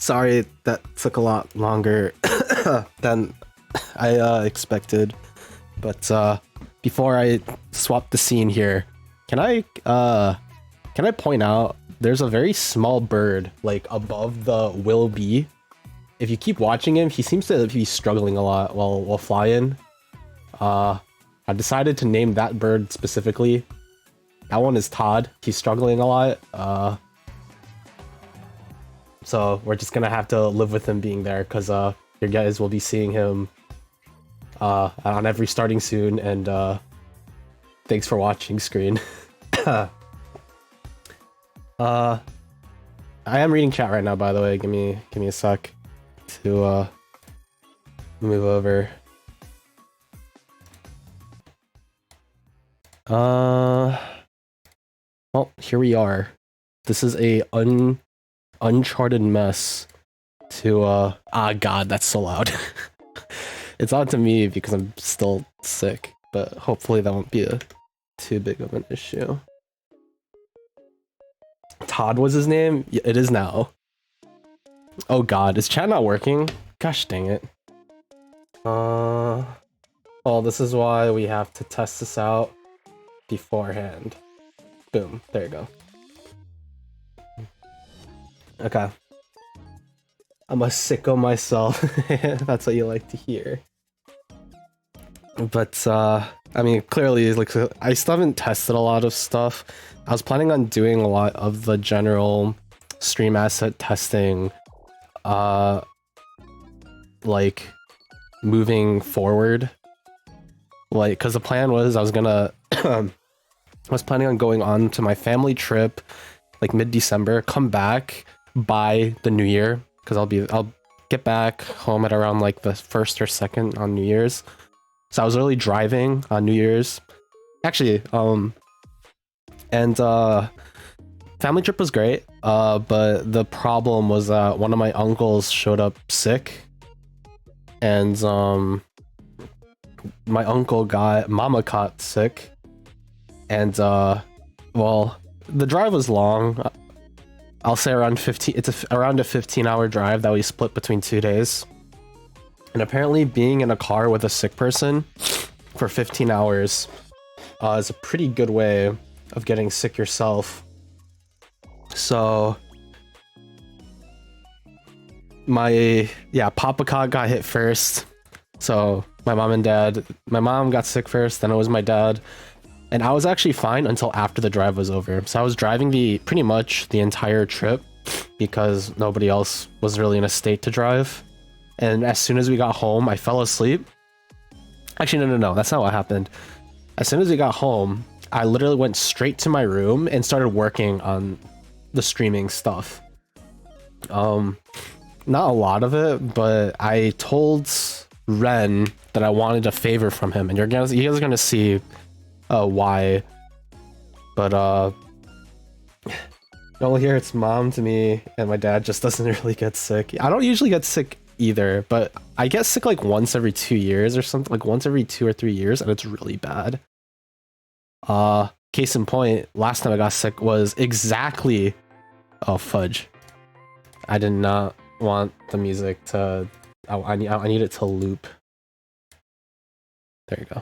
Sorry, that took a lot longer than I expected. But before I swap the scene here, can I point out there's a very small bird like above the Will Be. If you keep watching him, he seems to be struggling a lot while flying. I decided to name that bird specifically. That one is Todd. He's struggling a lot. So we're just gonna have to live with him being there, because you guys will be seeing him on every starting soon. And thanks for watching, screen. I am reading chat right now, by the way. Give me a sec to move over. Well, here we are. This is a uncharted mess to God, that's so loud. It's on to me because I'm still sick, but hopefully that won't be too big of an issue. Todd was his name? Yeah, it is now. Oh god, is chat not working? Gosh dang it. Well, this is why we have to test this out beforehand. Boom, there you go. Okay. I'm a sicko myself. That's what you like to hear. But I mean, clearly, like, I still haven't tested a lot of stuff. I was planning on doing a lot of the general stream asset testing, like moving forward. Like, because the plan was I was gonna, I was planning on going on to my family trip, like mid-December, come back by the New Year, because I'll get back home at around like the 1st or 2nd on New Year's. So I was really driving on New Year's. Actually, and family trip was great, but the problem was that one of my uncles showed up sick, and my uncle got mama caught sick, and well, the drive was long. I'll say around 15. It's around a 15-hour drive that we split between 2 days. And apparently being in a car with a sick person for 15 hours is a pretty good way of getting sick yourself. So Papa got hit first. So my mom got sick first, then it was my dad. And I was actually fine until after the drive was over. So I was driving pretty much the entire trip because nobody else was really in a state to drive. And as soon as we got home, I fell asleep. Actually, no, that's not what happened. As soon as we got home, I literally went straight to my room and started working on the streaming stuff. Not a lot of it, but I told Ren that I wanted a favor from him, and you guys are gonna see why. But you'll hear it's mom to me, and my dad just doesn't really get sick. I don't usually get sick either, but I get sick like once every 2 years or something, like once every 2 or 3 years, and it's really bad. Case in point, last time I got sick was exactly, oh fudge, I did not want the music to, I need it to loop. There you go.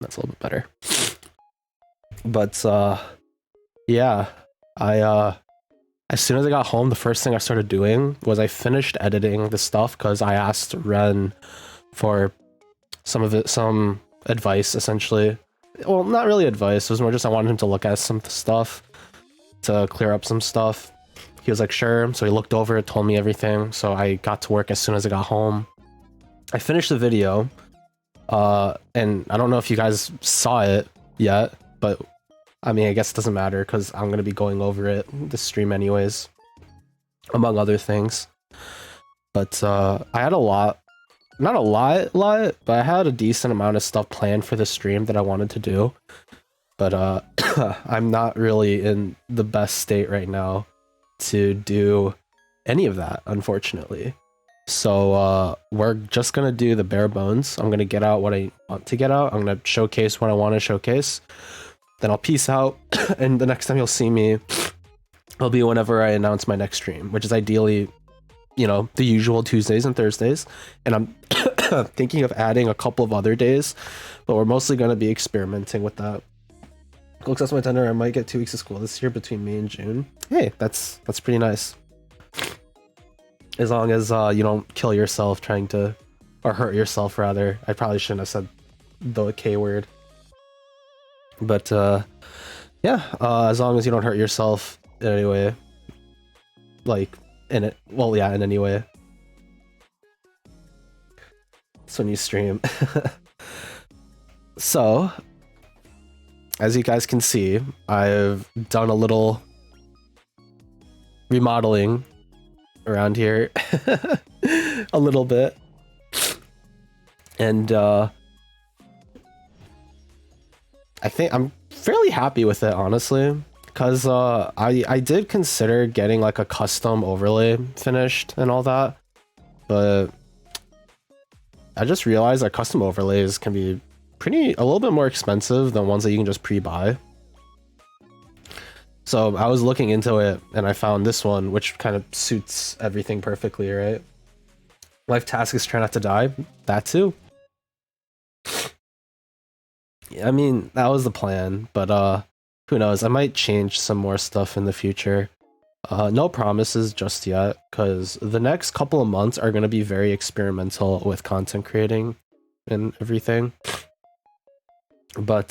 That's a little bit better. But yeah, as soon as I got home, the first thing I started doing was I finished editing the stuff, because I asked Ren for some advice, essentially. Well, not really advice, it was more just I wanted him to look at some stuff to clear up some stuff. He was like, sure. So he looked over it, told me everything. So I got to work as soon as I got home. I finished the video, and I don't know if you guys saw it yet, but I mean, I guess it doesn't matter because I'm going to be going over it this stream anyways, among other things. But I had not a lot, but I had a decent amount of stuff planned for the stream that I wanted to do. But I'm not really in the best state right now to do any of that, unfortunately. So we're just going to do the bare bones. I'm going to get out what I want to get out. I'm going to showcase what I want to showcase. then I'll peace out, and the next time you'll see me will be whenever I announce my next stream, which is ideally, you know, the usual Tuesdays and Thursdays. And I'm thinking of adding a couple of other days, but we're mostly going to be experimenting with that. Looks at my tender, I might get 2 weeks of school this year between May and June. Hey, that's pretty nice. As long as you don't kill yourself trying to, or hurt yourself rather. I probably shouldn't have said the K word. But yeah, as long as you don't hurt yourself in any way, like in it, well, yeah, in any way. That's when you stream. So, as you guys can see, I've done a little remodeling around here, a little bit, and I think I'm fairly happy with it, honestly, because I did consider getting like a custom overlay finished and all that, but I just realized that custom overlays can be a little bit more expensive than ones that you can just pre-buy. So I was looking into it and I found this one, which kind of suits everything perfectly, right? Life task is try not to die. That too. I mean, that was the plan, but who knows? I might change some more stuff in the future. No promises just yet, because the next couple of months are going to be very experimental with content creating and everything. But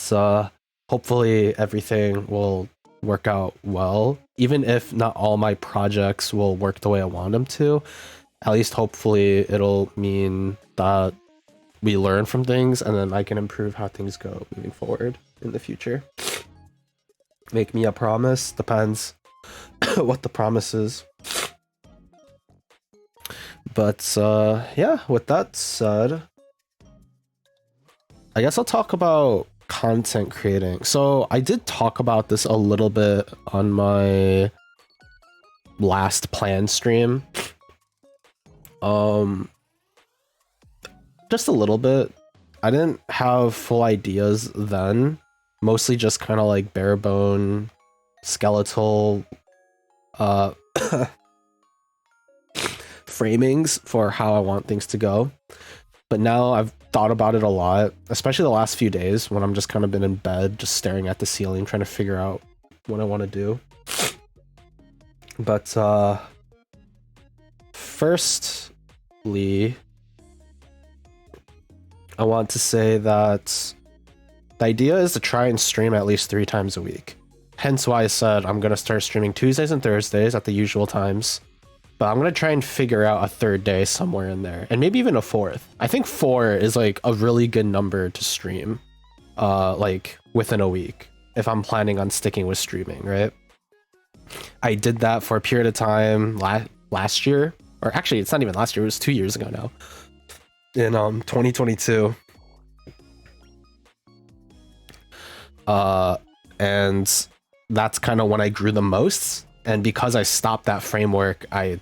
hopefully everything will work out well, even if not all my projects will work the way I want them to. At least hopefully it'll mean that we learn from things and then I can improve how things go moving forward in the future. Make me a promise, depends what the promise is. But yeah, with that said, I guess I'll talk about content creating. So I did talk about this a little bit on my last plan stream. Just a little bit. I didn't have full ideas then. Mostly just kind of like bare bone, skeletal framings for how I want things to go. But now I've thought about it a lot, especially the last few days when I'm just kind of been in bed, just staring at the ceiling, trying to figure out what I want to do. But firstly, I want to say that the idea is to try and stream at least 3 times a week. Hence why I said I'm going to start streaming Tuesdays and Thursdays at the usual times. But I'm going to try and figure out a 3rd day somewhere in there. And maybe even a 4th. I think 4 is like a really good number to stream. Like within a week. If I'm planning on sticking with streaming, right? I did that for a period of time last year. Or actually, it's not even last year. It was 2 years ago now. In 2022. And that's kind of when I grew the most. And because I stopped that framework, I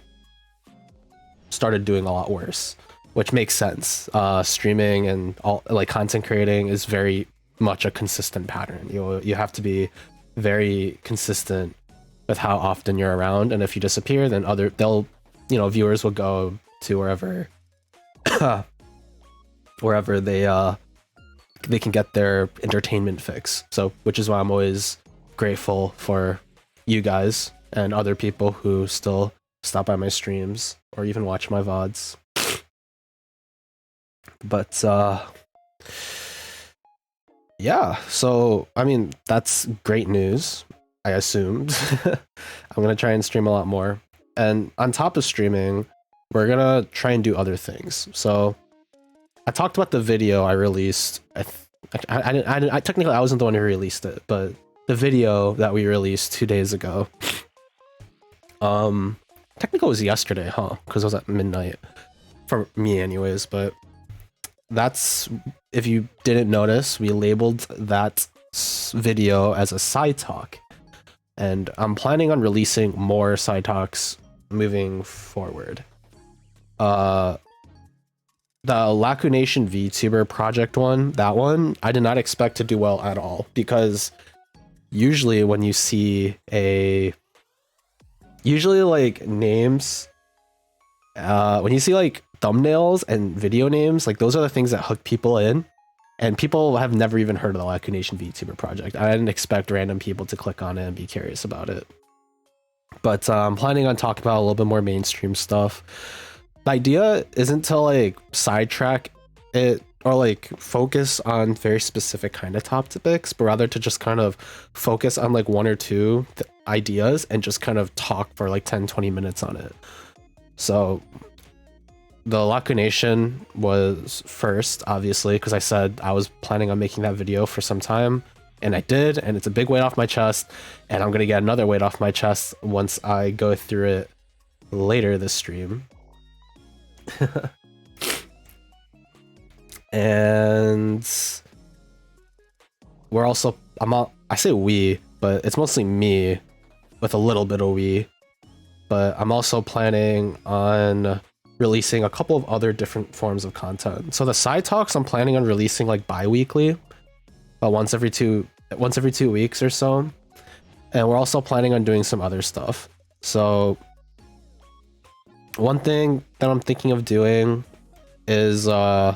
started doing a lot worse, which makes sense. Streaming and all like content creating is very much a consistent pattern. You have to be very consistent with how often you're around, and if you disappear, then viewers will go to wherever wherever they can get their entertainment fix. So, which is why I'm always grateful for you guys and other people who still stop by my streams or even watch my VODs. But yeah, so I mean, that's great news, I assumed. I'm gonna try and stream a lot more, and on top of streaming, we're gonna try and do other things. So I talked about the video I released. I technically I wasn't the one who released it, but the video that we released 2 days ago. Technically it was yesterday, huh? Because it was at midnight for me anyways, but that's, if you didn't notice, we labeled that video as a side talk, and I'm planning on releasing more side talks moving forward. The Laku Nation VTuber project one, that one, I did not expect to do well at all, because usually when you see usually like names, when you see like thumbnails and video names, like those are the things that hook people in. And people have never even heard of the Laku Nation VTuber project. I didn't expect random people to click on it and be curious about it. But I'm planning on talking about a little bit more mainstream stuff. The idea isn't to like sidetrack it or like focus on very specific kind of topics, but rather to just kind of focus on like one or two ideas and just kind of talk for like 10-20 minutes on it. So the Laku Nation was first, obviously, because I said I was planning on making that video for some time, and I did, and it's a big weight off my chest, and I'm gonna get another weight off my chest once I go through it later this stream. And we're also, I say we, but it's mostly me with a little bit of we, but I'm also planning on releasing a couple of other different forms of content. So the side talks I'm planning on releasing like bi-weekly, once every 2 weeks or so. And we're also planning on doing some other stuff. So one thing that I'm thinking of doing is, as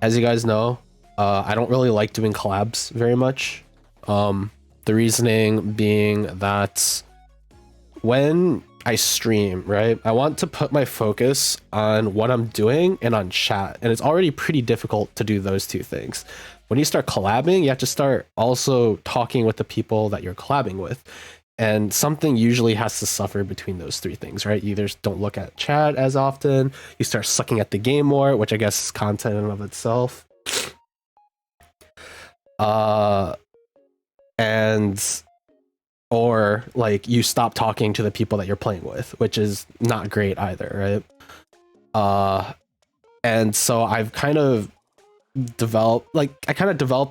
you guys know, I don't really like doing collabs very much. The reasoning being that when I stream, right, I want to put my focus on what I'm doing and on chat, and it's already pretty difficult to do those two things. When you start collabing, you have to start also talking with the people that you're collabing with, and something usually has to suffer between those three things, right? You either don't look at chat as often, you start sucking at the game more, which I guess is content in and of itself, or like you stop talking to the people that you're playing with, which is not great either, right? And so I've kind of developed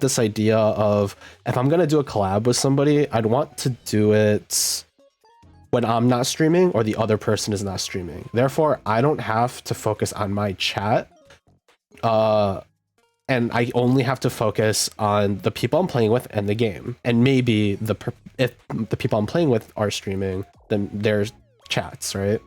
this idea of, if I'm gonna do a collab with somebody, I'd want to do it when I'm not streaming or the other person is not streaming. Therefore, I don't have to focus on my chat, and I only have to focus on the people I'm playing with and the game. And maybe if the people I'm playing with are streaming, then there's chats, right?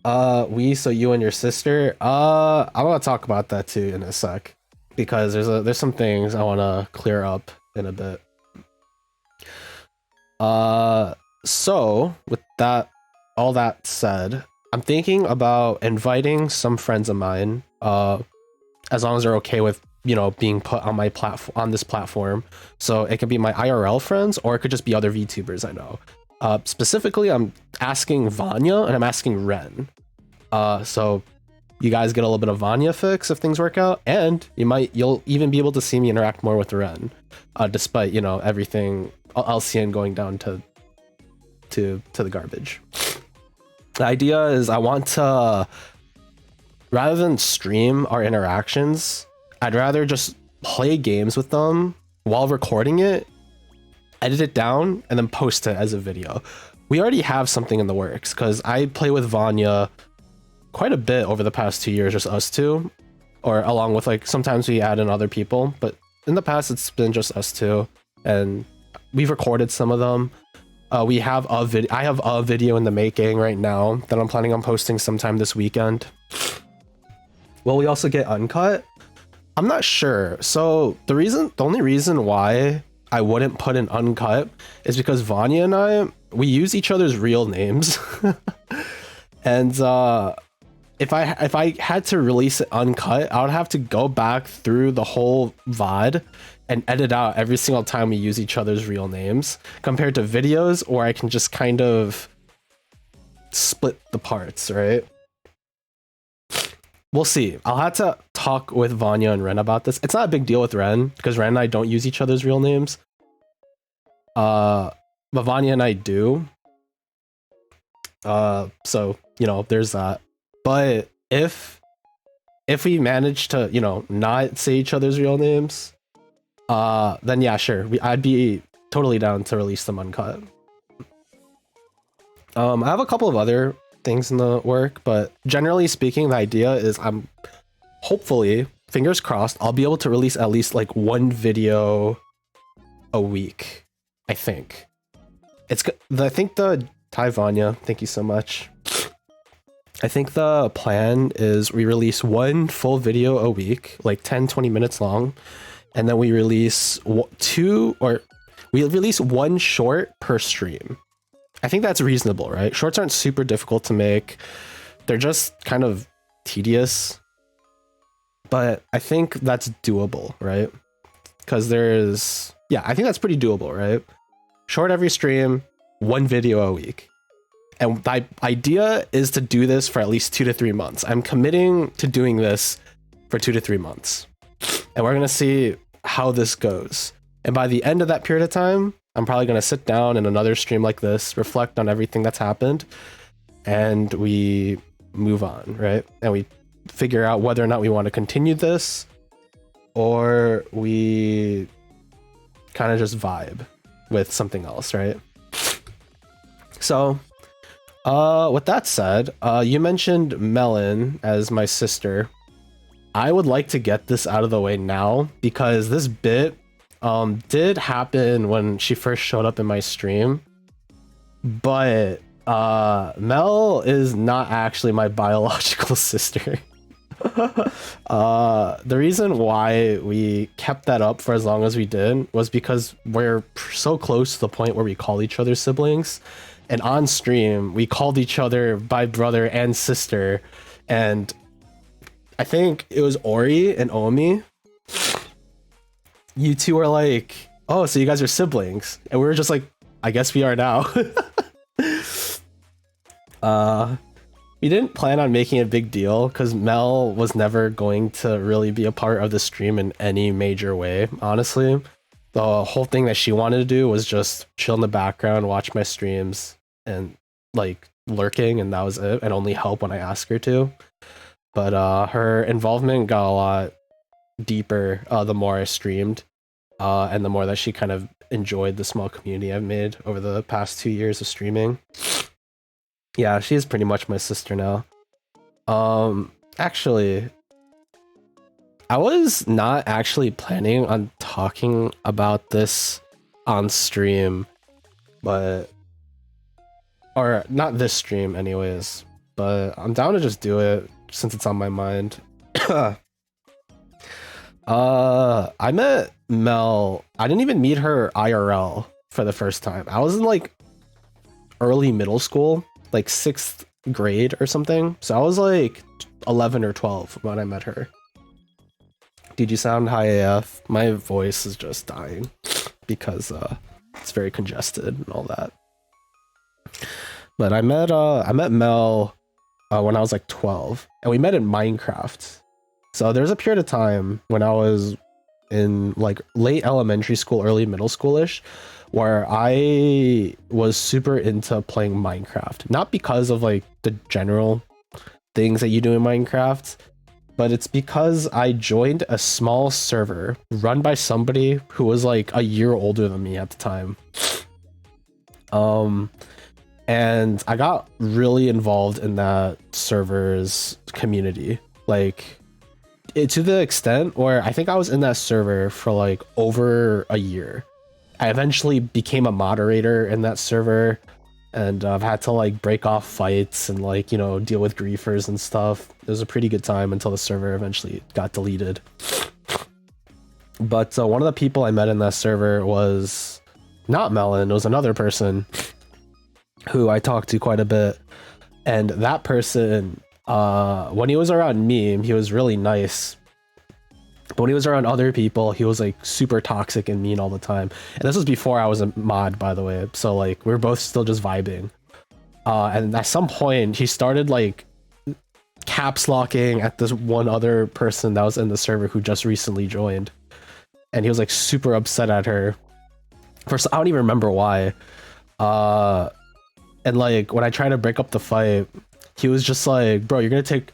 So you and your sister, I want to talk about that too in a sec, because there's some things I want to clear up in a bit. So with that, all that said, I'm thinking about inviting some friends of mine, as long as they're okay with, you know, being put on my platform, on this platform. So it could be my IRL friends, or it could just be other VTubers I know. Specifically, I'm asking Vanya and I'm asking Ren. So you guys get a little bit of Vanya fix if things work out, and you'll even be able to see me interact more with Ren, despite, you know, everything LCN going down to the garbage. The idea is I want to, rather than stream our interactions, I'd rather just play games with them while recording it, edit it down, and then post it as a video. We already have something in the works, because I play with Vanya quite a bit over the past 2 years, just us two, or along with, like, sometimes we add in other people, but in the past it's been just us two, and we've recorded some of them. I have a video in the making right now that I'm planning on posting sometime this weekend. Will we also get uncut? I'm not sure. So the only reason why I wouldn't put an uncut is because Vanya and we use each other's real names. And if I had to release it uncut, I would have to go back through the whole VOD and edit out every single time we use each other's real names, compared to videos, or I can just kind of split the parts, right? We'll see. I'll have to talk with Vanya and Ren about this. It's not a big deal with Ren, because Ren and I don't use each other's real names. But Vanya and I do. So, you know, there's that. But if we manage to, you know, not say each other's real names, then yeah, sure. I'd be totally down to release them uncut. I have a couple of other things in the work, but generally speaking, the idea is I'm hopefully, fingers crossed, I'll be able to release at least like one video a week, I think. I think the Ty Vanya, thank you so much. I think the plan is we release one full video a week, like 10-20 minutes long, and then we release we release one short per stream. I think that's reasonable, right? Shorts aren't super difficult to make. They're just kind of tedious. But I think that's doable, right? Because I think that's pretty doable, right? Short every stream, one video a week. And the idea is to do this for at least 2 to 3 months. I'm committing to doing this for 2 to 3 months. And we're going to see how this goes. And by the end of that period of time, I'm probably going to sit down in another stream like this, reflect on everything that's happened, and we move on, right? And we figure out whether or not we want to continue this, or we kind of just vibe with something else, right? So, with that said, you mentioned Melon as my sister. I would like to get this out of the way now because this bit did happen when she first showed up in my stream, but Mel is not actually my biological sister. The reason why we kept that up for as long as we did was because we're so close to the point where we call each other siblings, and on stream we called each other by brother and sister, and I think it was Ori and Omi. You two were like, oh, so you guys are siblings, and we were just like, I guess we are now. We didn't plan on making a big deal because Mel was never going to really be a part of the stream in any major way, honestly. The whole thing that she wanted to do was just chill in the background, watch my streams, and like lurking, and that was it, and only help when I asked her to. But her involvement got a lot deeper the more I streamed, and the more that she kind of enjoyed the small community I've made over the past 2 years of streaming. Yeah, she is pretty much my sister now. Actually, I was not actually planning on talking about this on stream, or not this stream anyways, but I'm down to just do it since it's on my mind. I met Mel. I didn't even meet her IRL for the first time. I was in like early middle school, like 6th grade or something. So I was like 11 or 12 when I met her. Did you sound high AF? My voice is just dying because it's very congested and all that. But I met Mel when I was like 12, and we met in Minecraft. So there's a period of time when I was in like late elementary school, early middle schoolish, where I was super into playing Minecraft. Not because of like the general things that you do in Minecraft, but it's because I joined a small server run by somebody who was like a year older than me at the time. And I got really involved in that server's community, like to the extent where I think I was in that server for like over a year. I eventually became a moderator in that server, and I've had to like break off fights and like, you know, deal with griefers and stuff. It was a pretty good time until the server eventually got deleted. But one of the people I met in that server was not Melon, it was another person who I talked to quite a bit. And that person, when he was around me, he was really nice. But when he was around other people, he was like super toxic and mean all the time. And this was before I was a mod, by the way. So like we were both still just vibing. And at some point he started like caps locking at this one other person that was in the server who just recently joined. And he was like super upset at her. First, I don't even remember why. And like when I tried to break up the fight, he was just like, bro, you're gonna take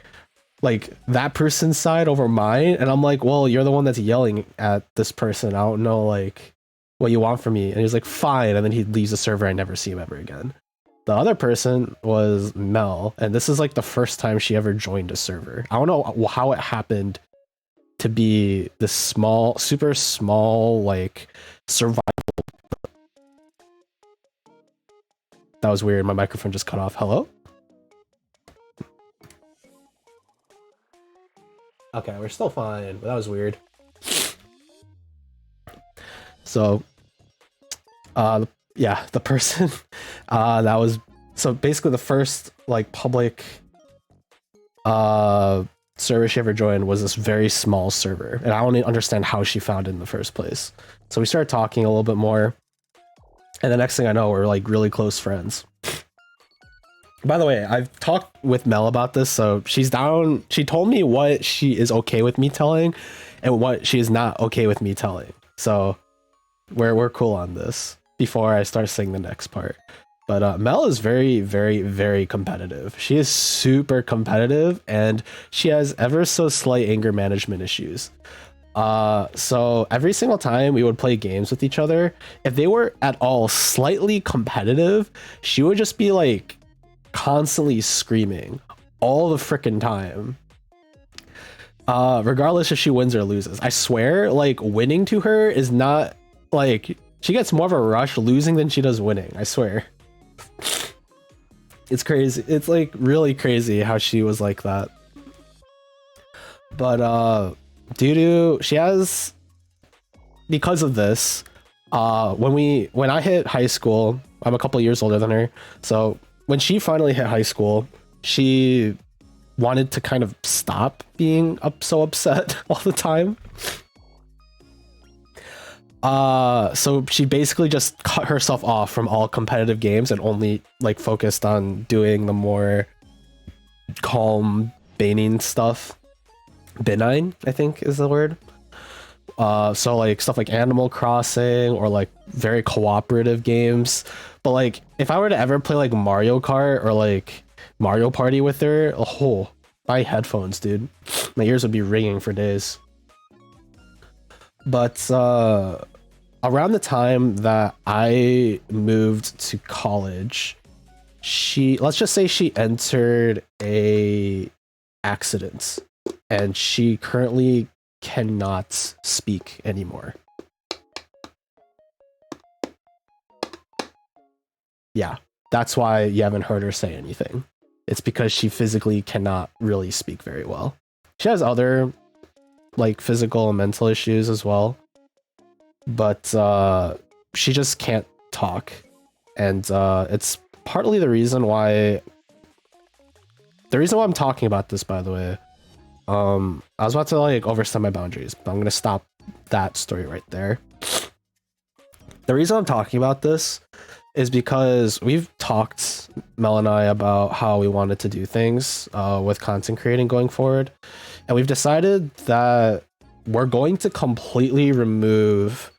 like that person's side over mine? And I'm like, well, you're the one that's yelling at this person. I don't know like what you want from me. And he's like, fine. And then he leaves the server. I never see him ever again. The other person was Mel, and this is like the first time she ever joined a server. I don't know how it happened to be this small, super small, like survival That was weird. My microphone just cut off. Hello? Okay, we're still fine, but that was weird. So, yeah, the person that was, so basically the first like public server she ever joined was this very small server, and I don't even understand how she found it in the first place. So we started talking a little bit more, and the next thing I know, we're like really close friends. By the way, I've talked with Mel about this, so she's down. She told me what she is okay with me telling and what she is not okay with me telling. So we're cool on this before I start saying the next part. But Mel is very, very, very competitive. She is super competitive, and she has ever so slight anger management issues. So every single time we would play games with each other, if they were at all slightly competitive, she would just be like constantly screaming all the freaking time, regardless if she wins or loses. I swear, like, winning to her is not like, she gets more of a rush losing than she does winning. I swear. It's crazy. It's like really crazy how she was like that. But she has, because of this, when I hit high school, I'm a couple years older than her, so when she finally hit high school, she wanted to kind of stop being so upset all the time. So she basically just cut herself off from all competitive games and only like focused on doing the more calm, benign stuff. Benign, I think is the word. So like stuff like Animal Crossing or like very cooperative games. But like if I were to ever play like Mario Kart or like Mario Party with her, my headphones, dude, my ears would be ringing for days. But around the time that I moved to college, let's just say she entered a accident, and she currently cannot speak anymore. Yeah, that's why you haven't heard her say anything. It's because she physically cannot really speak very well. She has other like physical and mental issues as well, but she just can't talk, and it's partly the reason why I'm talking about this, by the way. I was about to like overstep my boundaries, but I'm gonna stop that story right there. The reason I'm talking about this is because we've talked, Mel and I, about how we wanted to do things with content creating going forward, and we've decided that we're going to completely remove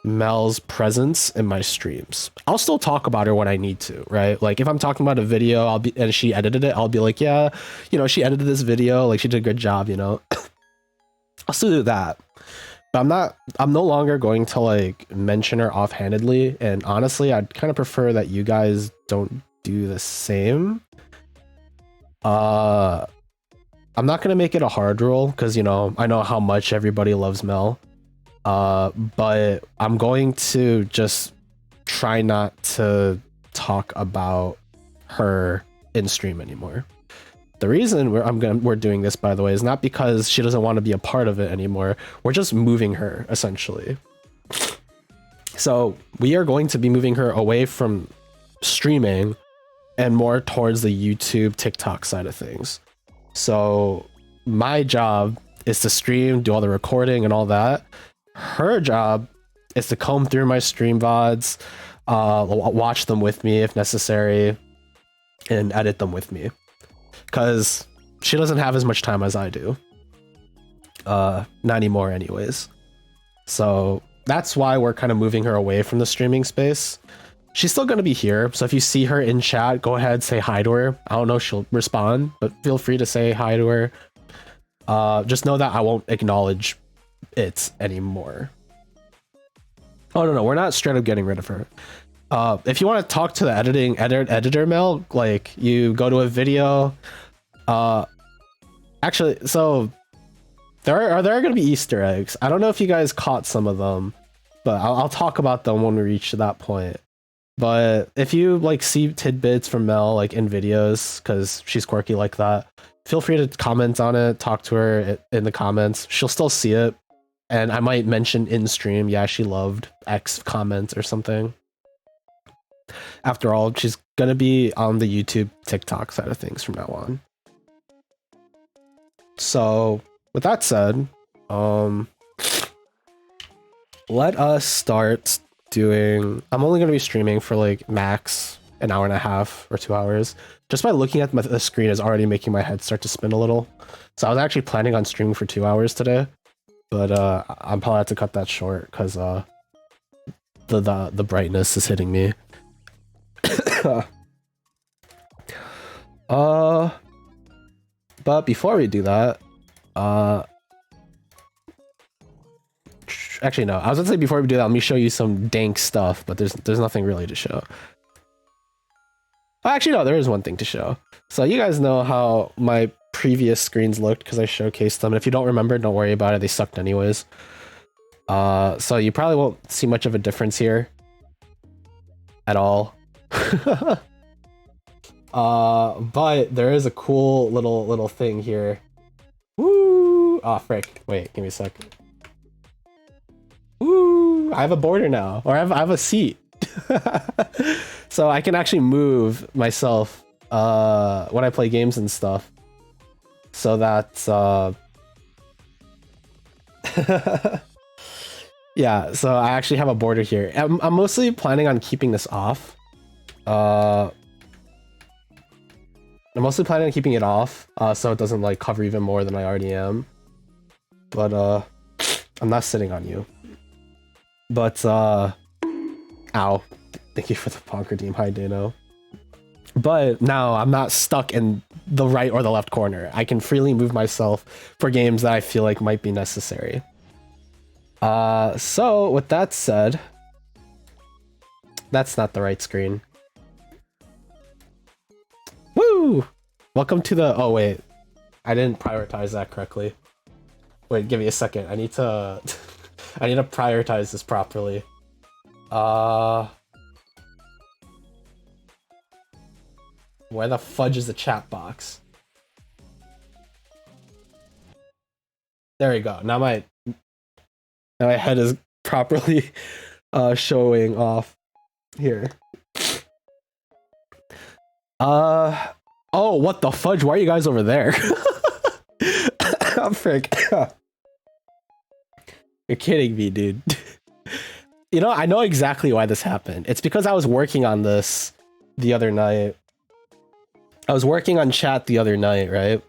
Mel's presence in my streams. I'll still talk about her when I need to, right? Like if I'm talking about a video, and she edited it, I'll be like, yeah, she edited this video, like she did a good job, I'll still do that. But I'm no longer going to like mention her offhandedly, and honestly, I'd kind of prefer that you guys don't do the same. I'm not gonna make it a hard rule because I know how much everybody loves Mel. But I'm going to just try not to talk about her in stream anymore. The reason we're doing this, by the way, is not because she doesn't want to be a part of it anymore. We're just moving her, essentially. So we are going to be moving her away from streaming and more towards the YouTube, TikTok side of things. So my job is to stream, do all the recording and all that. Her job is to comb through my stream VODs, watch them with me if necessary, and edit them with me. Because she doesn't have as much time as I do. Not anymore anyways. So that's why we're kind of moving her away from the streaming space. She's still going to be here, so if you see her in chat, go ahead, say hi to her. I don't know if she'll respond, but feel free to say hi to her. Just know that I won't acknowledge it anymore. Oh no, we're not straight up getting rid of her. If you want to talk to the editor Mel, like you go to a video. Actually, so there are going to be Easter eggs. I don't know if you guys caught some of them, but I'll talk about them when we reach that point. But if you like see tidbits from Mel like in videos, because she's quirky like that, feel free to comment on it, talk to her in the comments. She'll still see it, and I might mention in stream, yeah, she loved X comments or something. After all, she's gonna be on the YouTube, TikTok side of things from now on. So with that said, let us start doing. I'm only gonna be streaming for like max an hour and a half or 2 hours. Just by looking at the screen is already making my head start to spin a little. So I was actually planning on streaming for 2 hours today, but I'm probably have to cut that short because the brightness is hitting me. But before we do that, actually no, I was gonna say before we do that, let me show you some dank stuff, but there's nothing really to show. Actually no, there is one thing to show. So you guys know how my previous screens looked because I showcased them, and if you don't remember, don't worry about it, they sucked anyways. So you probably won't see much of a difference here at all. But there is a cool little thing here. Woo! Oh frick! Wait, give me a sec. Woo! I have a border now, or I have a seat, so I can actually move myself when I play games and stuff. So that yeah, so I actually have a border here. I'm mostly planning on keeping this off. I'm mostly planning on keeping it off, so it doesn't like cover even more than I already am. But I'm not sitting on you. But ow! Thank you for the Ponk redeem. Hi, Dano. But now I'm not stuck in the right or the left corner. I can freely move myself for games that I feel like might be necessary. So with that said, that's not the right screen. Woo! Welcome to the. Oh wait, I didn't prioritize that correctly. Wait, give me a second. I need to. I need to prioritize this properly. Where the fudge is the chat box? There we go. Now my head is properly showing off here. Oh, what the fudge? Why are you guys over there? I'm frick. You're kidding me, dude. You know, I know exactly why this happened. It's because I was working on this the other night. I was working on chat the other night, right?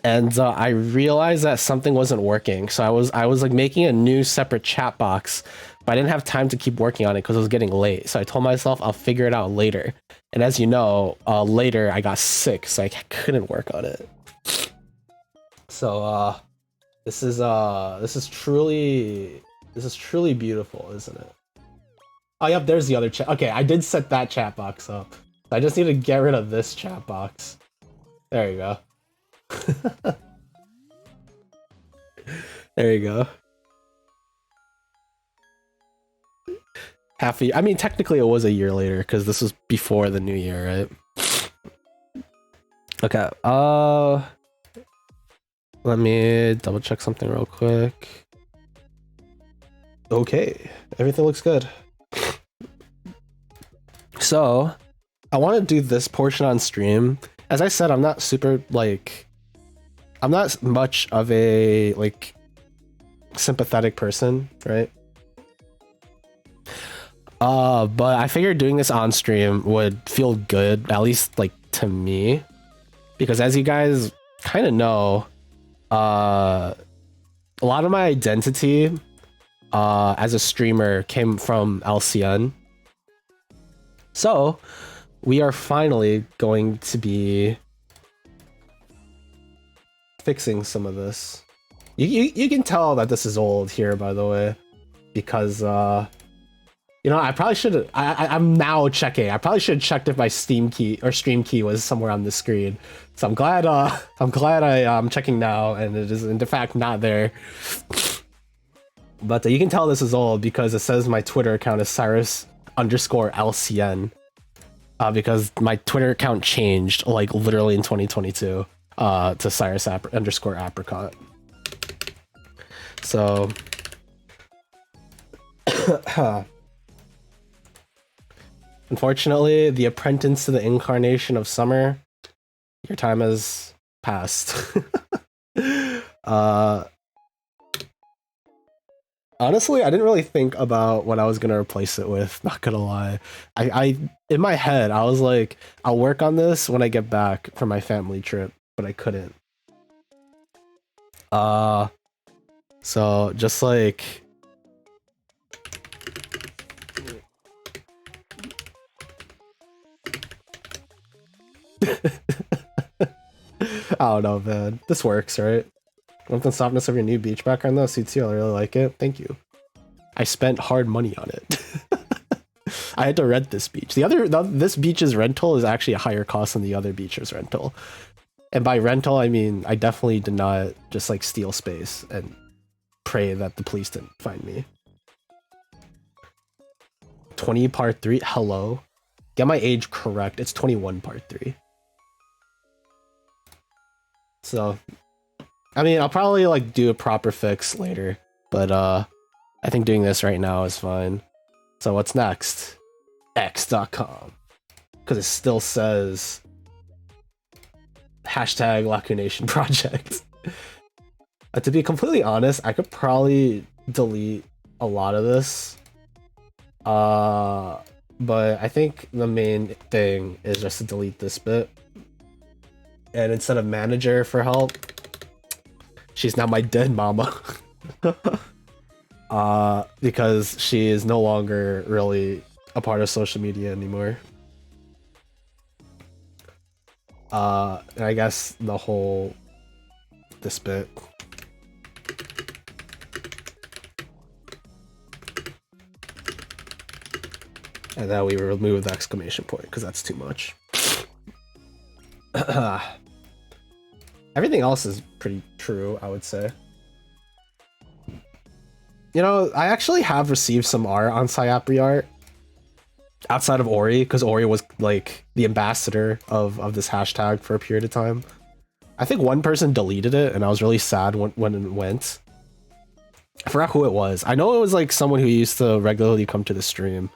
And I realized that something wasn't working. So I was like making a new separate chat box, but I didn't have time to keep working on it because it was getting late. So I told myself I'll figure it out later. And as you know, later I got sick, so I couldn't work on it. So this is truly beautiful, isn't it? Oh yep, there's the other chat. Okay, I did set that chat box up. I just need to get rid of this chat box. There you go. There you go. Half a year. I mean, technically it was a year later because this was before the new year, right? Okay. Let me double check something real quick. Okay, everything looks good. So, I want to do this portion on stream. As I said, I'm not super I'm not much of a sympathetic person, right? But I figured doing this on stream would feel good, at least to me, because as you guys kind of know, a lot of my identity as a streamer came from LCN. So we are finally going to be fixing some of this. You can tell that this is old here, by the way, because you know, I probably should. I'm now checking. I probably should have checked if my Steam key or stream key was somewhere on the screen. So I'm glad I'm checking now, and it is in fact not there. But you can tell this is old because it says my Twitter account is Cyrus underscore LCN because my Twitter account changed like literally in 2022 to Cyrus underscore apricot. So unfortunately, the apprentice to the incarnation of summer, your time has passed. Honestly, I didn't really think about what I was gonna replace it with, not gonna lie. I in my head, I was like, I'll work on this when I get back from my family trip, but I couldn't. So just like I don't know, man. This works, right? Want the softness of your new beach background though? Suits you. I really like it. Thank you. I spent hard money on it. I had to rent this beach. This beach's rental is actually a higher cost than the other beach's rental. And by rental, I mean I definitely did not just like steal space and pray that the police didn't find me. 20 part 3. Hello. Get my age correct. It's 21 part 3. So, I mean, I'll probably like do a proper fix later, but I think doing this right now is fine. So what's next? X.com. Because it still says hashtag Lacunation Project. To be completely honest, I could probably delete a lot of this. But I think the main thing is just to delete this bit. And instead of manager for help, she's now my dead mama. Because she is no longer really a part of social media anymore. And I guess this bit. And then we remove the exclamation point because that's too much. Everything else is pretty true, I would say. You know, I actually have received some art on Cyapri art outside of Ori, because Ori was like the ambassador of this hashtag for a period of time. I think one person deleted it, and I was really sad when it went. I forgot who it was. I know it was like someone who used to regularly come to the stream.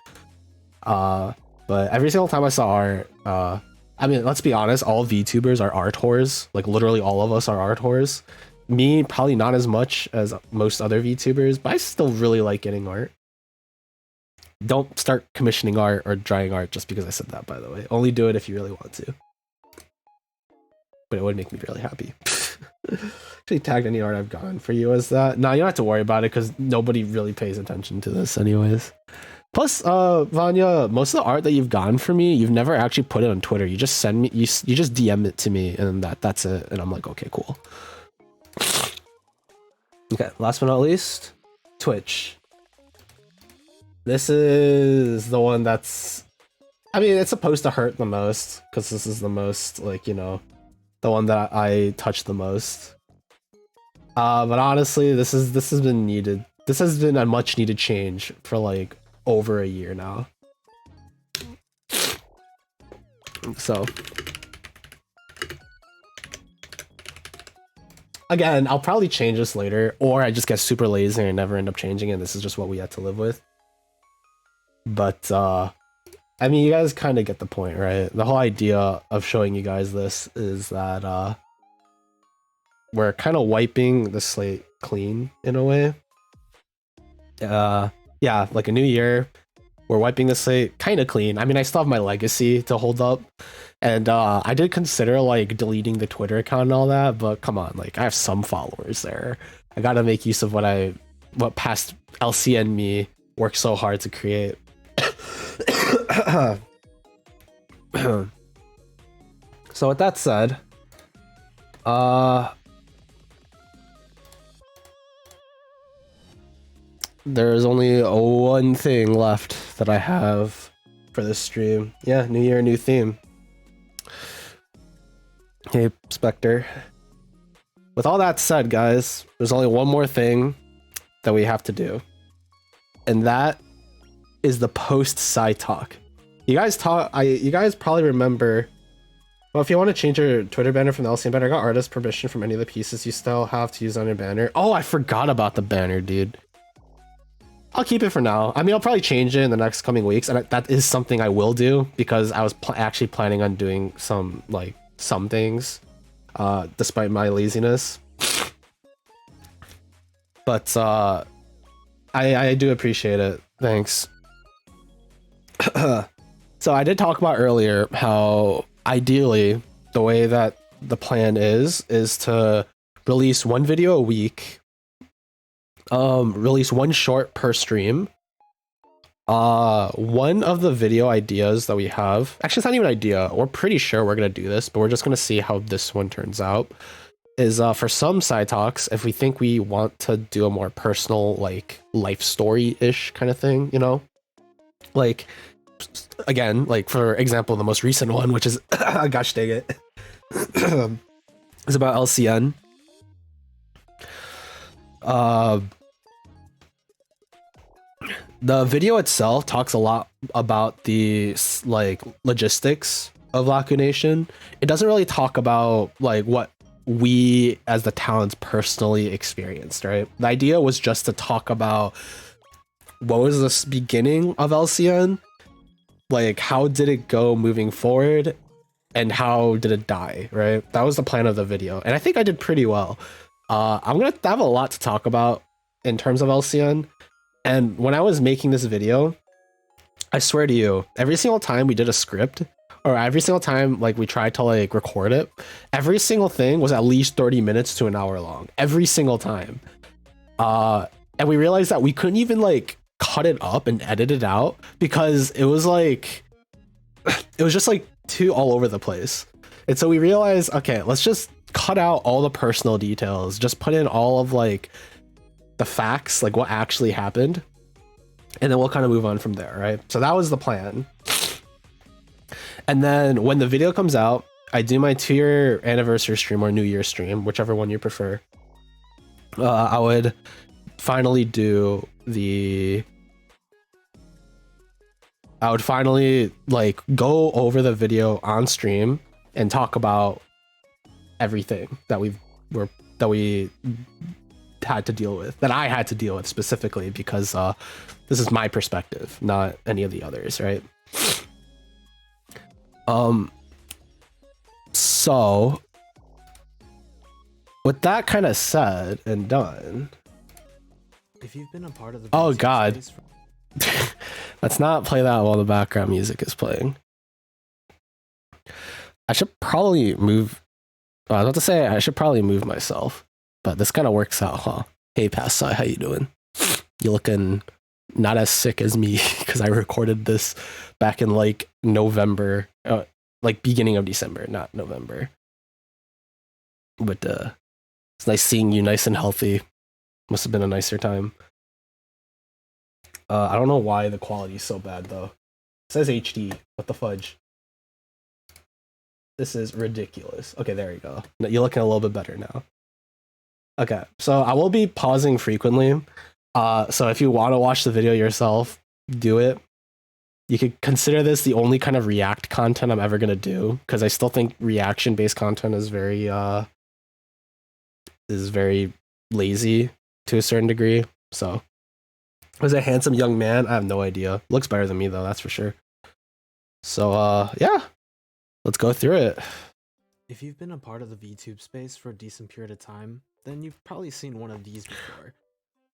But every single time I saw art, I mean, let's be honest, all VTubers are art whores. Like, literally all of us are art whores. Me, probably not as much as most other VTubers, but I still really like getting art. Don't start commissioning art or drawing art just because I said that, by the way. Only do it if you really want to. But it would make me really happy. Actually tagged any art I've gotten for you as that. No, you don't have to worry about it because nobody really pays attention to this anyways. Plus, Vanya, most of the art that you've gotten for me, you've never actually put it on Twitter. You just send me, you just DM it to me, and that's it. And I'm like, okay, cool. Okay, last but not least, Twitch. This is the one that's, I mean, it's supposed to hurt the most because this is the most, like, you know, the one that I touch the most. But honestly, this has been needed. This has been a much needed change for like over a year now. So again, I'll probably change this later, or I just get super lazy and never end up changing it. This is just what we had to live with. But I mean, you guys kind of get the point, right? The whole idea of showing you guys this is that we're kind of wiping the slate clean in a way. Yeah, like a new year, we're wiping the slate kind of clean. I mean, I still have my legacy to hold up, and I did consider like deleting the Twitter account and all that, but come on, like I have some followers there. I gotta make use of what past LCN me worked so hard to create. So with that said, there's only one thing left that I have for this stream. Yeah, new year, new theme. Hey, Spectre. With all that said, guys, there's only one more thing that we have to do. And that is the post side talk. You guys probably remember. Well, if you want to change your Twitter banner from the LCN banner, I got artist permission from any of the pieces you still have to use on your banner. Oh, I forgot about the banner, dude. I'll keep it for now. I mean, I'll probably change it in the next coming weeks, and that is something I will do because I was actually planning on doing some things, despite my laziness. But I do appreciate it. Thanks. So I did talk about earlier how ideally the way that the plan is to release one video a week, release one short per stream. One of the video ideas that we have, actually it's not even an idea, we're pretty sure we're gonna do this, but we're just gonna see how this one turns out, is for some side talks, if we think we want to do a more personal, like life story-ish kind of thing, you know, like again, like for example, the most recent one, which is gosh dang it, is about LCN. The video itself talks a lot about the like logistics of Laku Nation. It doesn't really talk about like what we as the talents personally experienced, right? The idea was just to talk about what was this beginning of LCN, like how did it go moving forward, and how did it die, right? That was the plan of the video, and I think I did pretty well. I'm gonna have a lot to talk about in terms of LCN, and when I was making this video, I swear to you, every single time we did a script, or every single time like we tried to like record it, every single thing was at least 30 minutes to an hour long, every single time. And we realized that we couldn't even like cut it up and edit it out because it was like it was just like too all over the place. And so we realized, okay, let's just cut out all the personal details, just put in all of like the facts, like what actually happened, and then we'll kind of move on from there, right? So that was the plan. And then when the video comes out, I do my 2-year anniversary stream or New Year stream, whichever one you prefer. I would finally like go over the video on stream and talk about everything that we had to deal with, that I had to deal with specifically, because this is my perspective, not any of the others, right? So with that kind of said and done, if you've been a part of the oh god, let's not play that while the background music is playing. I should probably move. I was about to say I should probably move myself, but this kind of works out, huh? Hey, Passai, how you doing? You looking not as sick as me because I recorded this back in like November, like beginning of December, not November. But it's nice seeing you nice and healthy. Must have been a nicer time. I don't know why the quality is so bad though. It says HD. What the fudge? This is ridiculous. Okay, there you go. You're looking a little bit better now. Okay, so I will be pausing frequently. So if you want to watch the video yourself, do it. You could consider this the only kind of React content I'm ever gonna do, because I still think reaction-based content is very lazy to a certain degree. So, was a handsome young man? I have no idea. Looks better than me though, that's for sure. So yeah, let's go through it. If you've been a part of the VTube space for a decent period of time, then you've probably seen one of these before.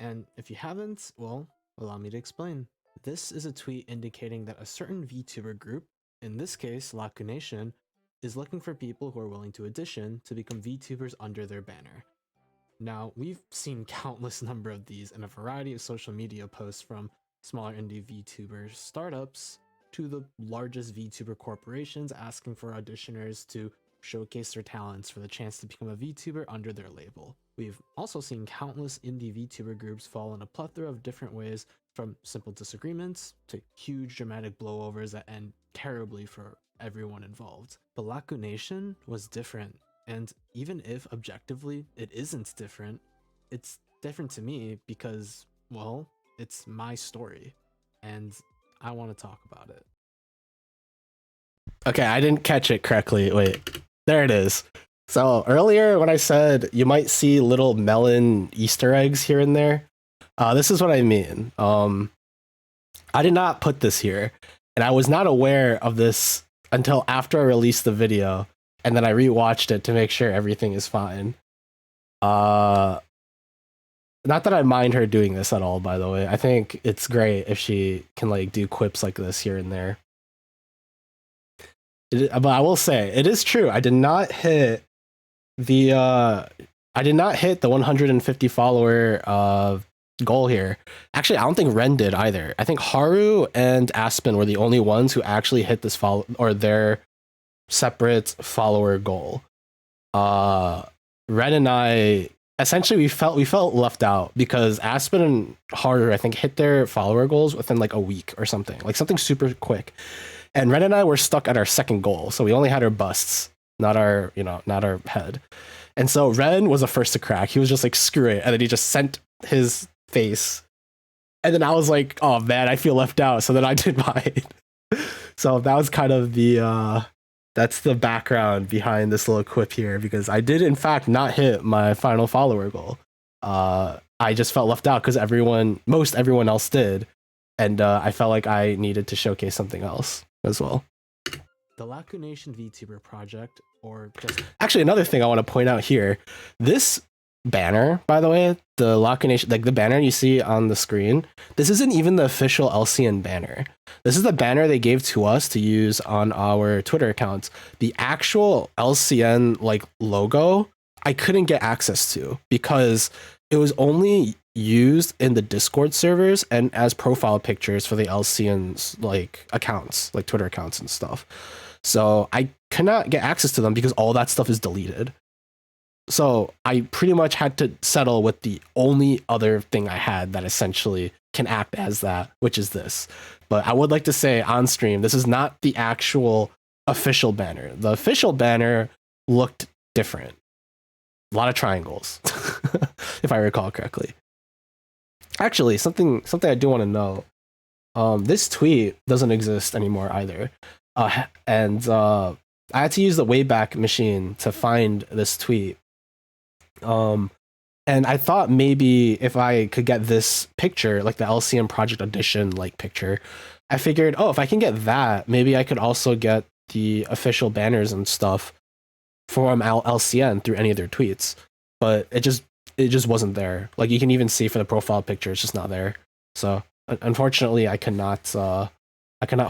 And if you haven't, well, allow me to explain. This is a tweet indicating that a certain VTuber group, in this case Laku Nation, is looking for people who are willing to audition to become VTubers under their banner. Now, we've seen countless number of these in a variety of social media posts, from smaller indie VTuber startups to the largest VTuber corporations asking for auditioners to showcase their talents for the chance to become a VTuber under their label. We've also seen countless indie VTuber groups fall in a plethora of different ways, from simple disagreements to huge dramatic blowovers that end terribly for everyone involved. But Laku Nation was different, and even if objectively it isn't different, it's different to me because, well, it's my story. And I want to talk about it. Okay, I didn't catch it correctly. Wait, there it is. So earlier when I said you might see little melon Easter eggs here and there, this is what I mean. I did not put this here, and I was not aware of this until after I released the video, and then I rewatched it to make sure everything is fine. Not that I mind her doing this at all, by the way. I think it's great if she can like do quips like this here and there. But I will say it is true. I did not hit the 150 follower goal here. Actually, I don't think Ren did either. I think Haru and Aspen were the only ones who actually hit this follow or their separate follower goal. Ren and I essentially we felt left out because Aspen and Haru I think hit their follower goals within like a week or something, like something super quick. And Ren and I were stuck at our second goal, so we only had our busts, not our head. And so Ren was the first to crack. He was just like, screw it. And then he just sent his face. And then I was like, oh man, I feel left out. So then I did mine. So that was kind of that's the background behind this little quip here, because I did in fact not hit my final follower goal. I just felt left out because most everyone else did. And I felt like I needed to showcase something else as well. The Laku Nation VTuber project, or just actually another thing I want to point out here, this banner, by the way, the Laku Nation, like the banner you see on the screen, this isn't even the official LCN banner. This is the banner they gave to us to use on our Twitter accounts. The actual LCN like logo, I couldn't get access to because it was only used in the Discord servers and as profile pictures for the LCN's like accounts, like Twitter accounts and stuff. So I cannot get access to them because all that stuff is deleted. So I pretty much had to settle with the only other thing I had that essentially can act as that, which is this. But I would like to say on stream, this is not the actual official banner. The official banner looked different. A lot of triangles, if I recall correctly. Actually, something I do want to know. This tweet doesn't exist anymore either. And I had to use the Wayback Machine to find this tweet. And I thought maybe if I could get this picture, like the LCN Project Edition like picture, I figured, oh, if I can get that, maybe I could also get the official banners and stuff from LCN through any of their tweets. But it just wasn't there. Like you can even see for the profile picture, it's just not there. So unfortunately, I cannot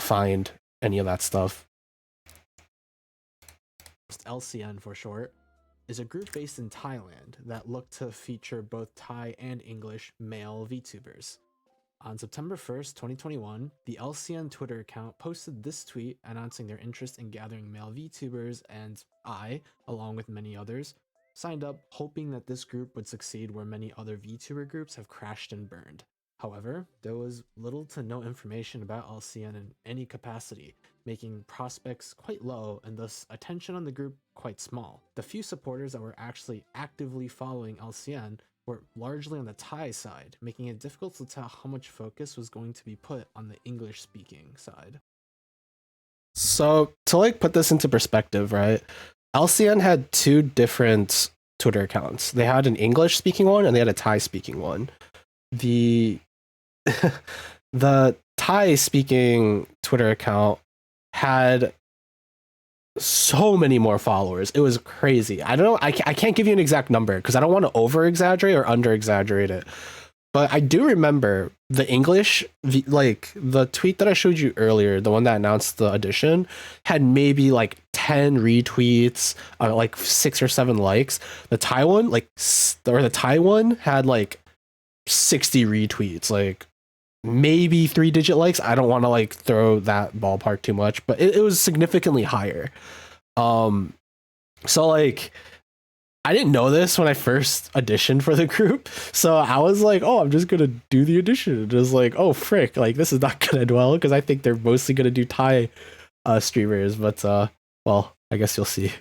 find any of that stuff. LCN for short, is a group based in Thailand that looked to feature both Thai and English male VTubers. On September 1st, 2021, the LCN Twitter account posted this tweet announcing their interest in gathering male VTubers, and I, along with many others, signed up hoping that this group would succeed where many other VTuber groups have crashed and burned. However, there was little to no information about LCN in any capacity, making prospects quite low and thus attention on the group quite small. The few supporters that were actually actively following LCN were largely on the Thai side, making it difficult to tell how much focus was going to be put on the English-speaking side. So to like put this into perspective, right? LCN had two different Twitter accounts. They had an English-speaking one and they had a Thai-speaking one. The Thai-speaking Twitter account had so many more followers. It was crazy. I don't know. I can't give you an exact number because I don't want to over exaggerate or under exaggerate it. But I do remember the English, like the tweet that I showed you earlier, the one that announced the edition, had maybe like 10 retweets, like 6 or 7 likes. The Thai one, the Thai one had like 60 retweets, like maybe 3-digit likes. I don't want to like throw that ballpark too much, but it was significantly higher. So like I didn't know this when I first auditioned for the group, so I was like, oh, I'm just gonna do the audition. It was like, oh frick, like this is not gonna do well because I think they're mostly gonna do Thai streamers, but well, I guess you'll see.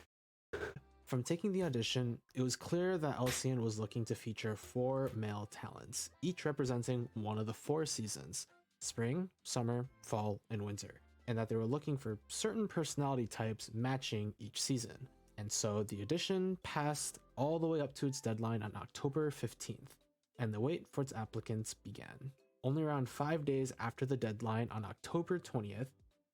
From taking the audition, it was clear that LCN was looking to feature 4 male talents, each representing one of the 4 seasons. spring, summer, fall, and winter, and that they were looking for certain personality types matching each season. And so the audition passed all the way up to its deadline on October 15th, and the wait for its applicants began. Only around 5 days after the deadline on October 20th,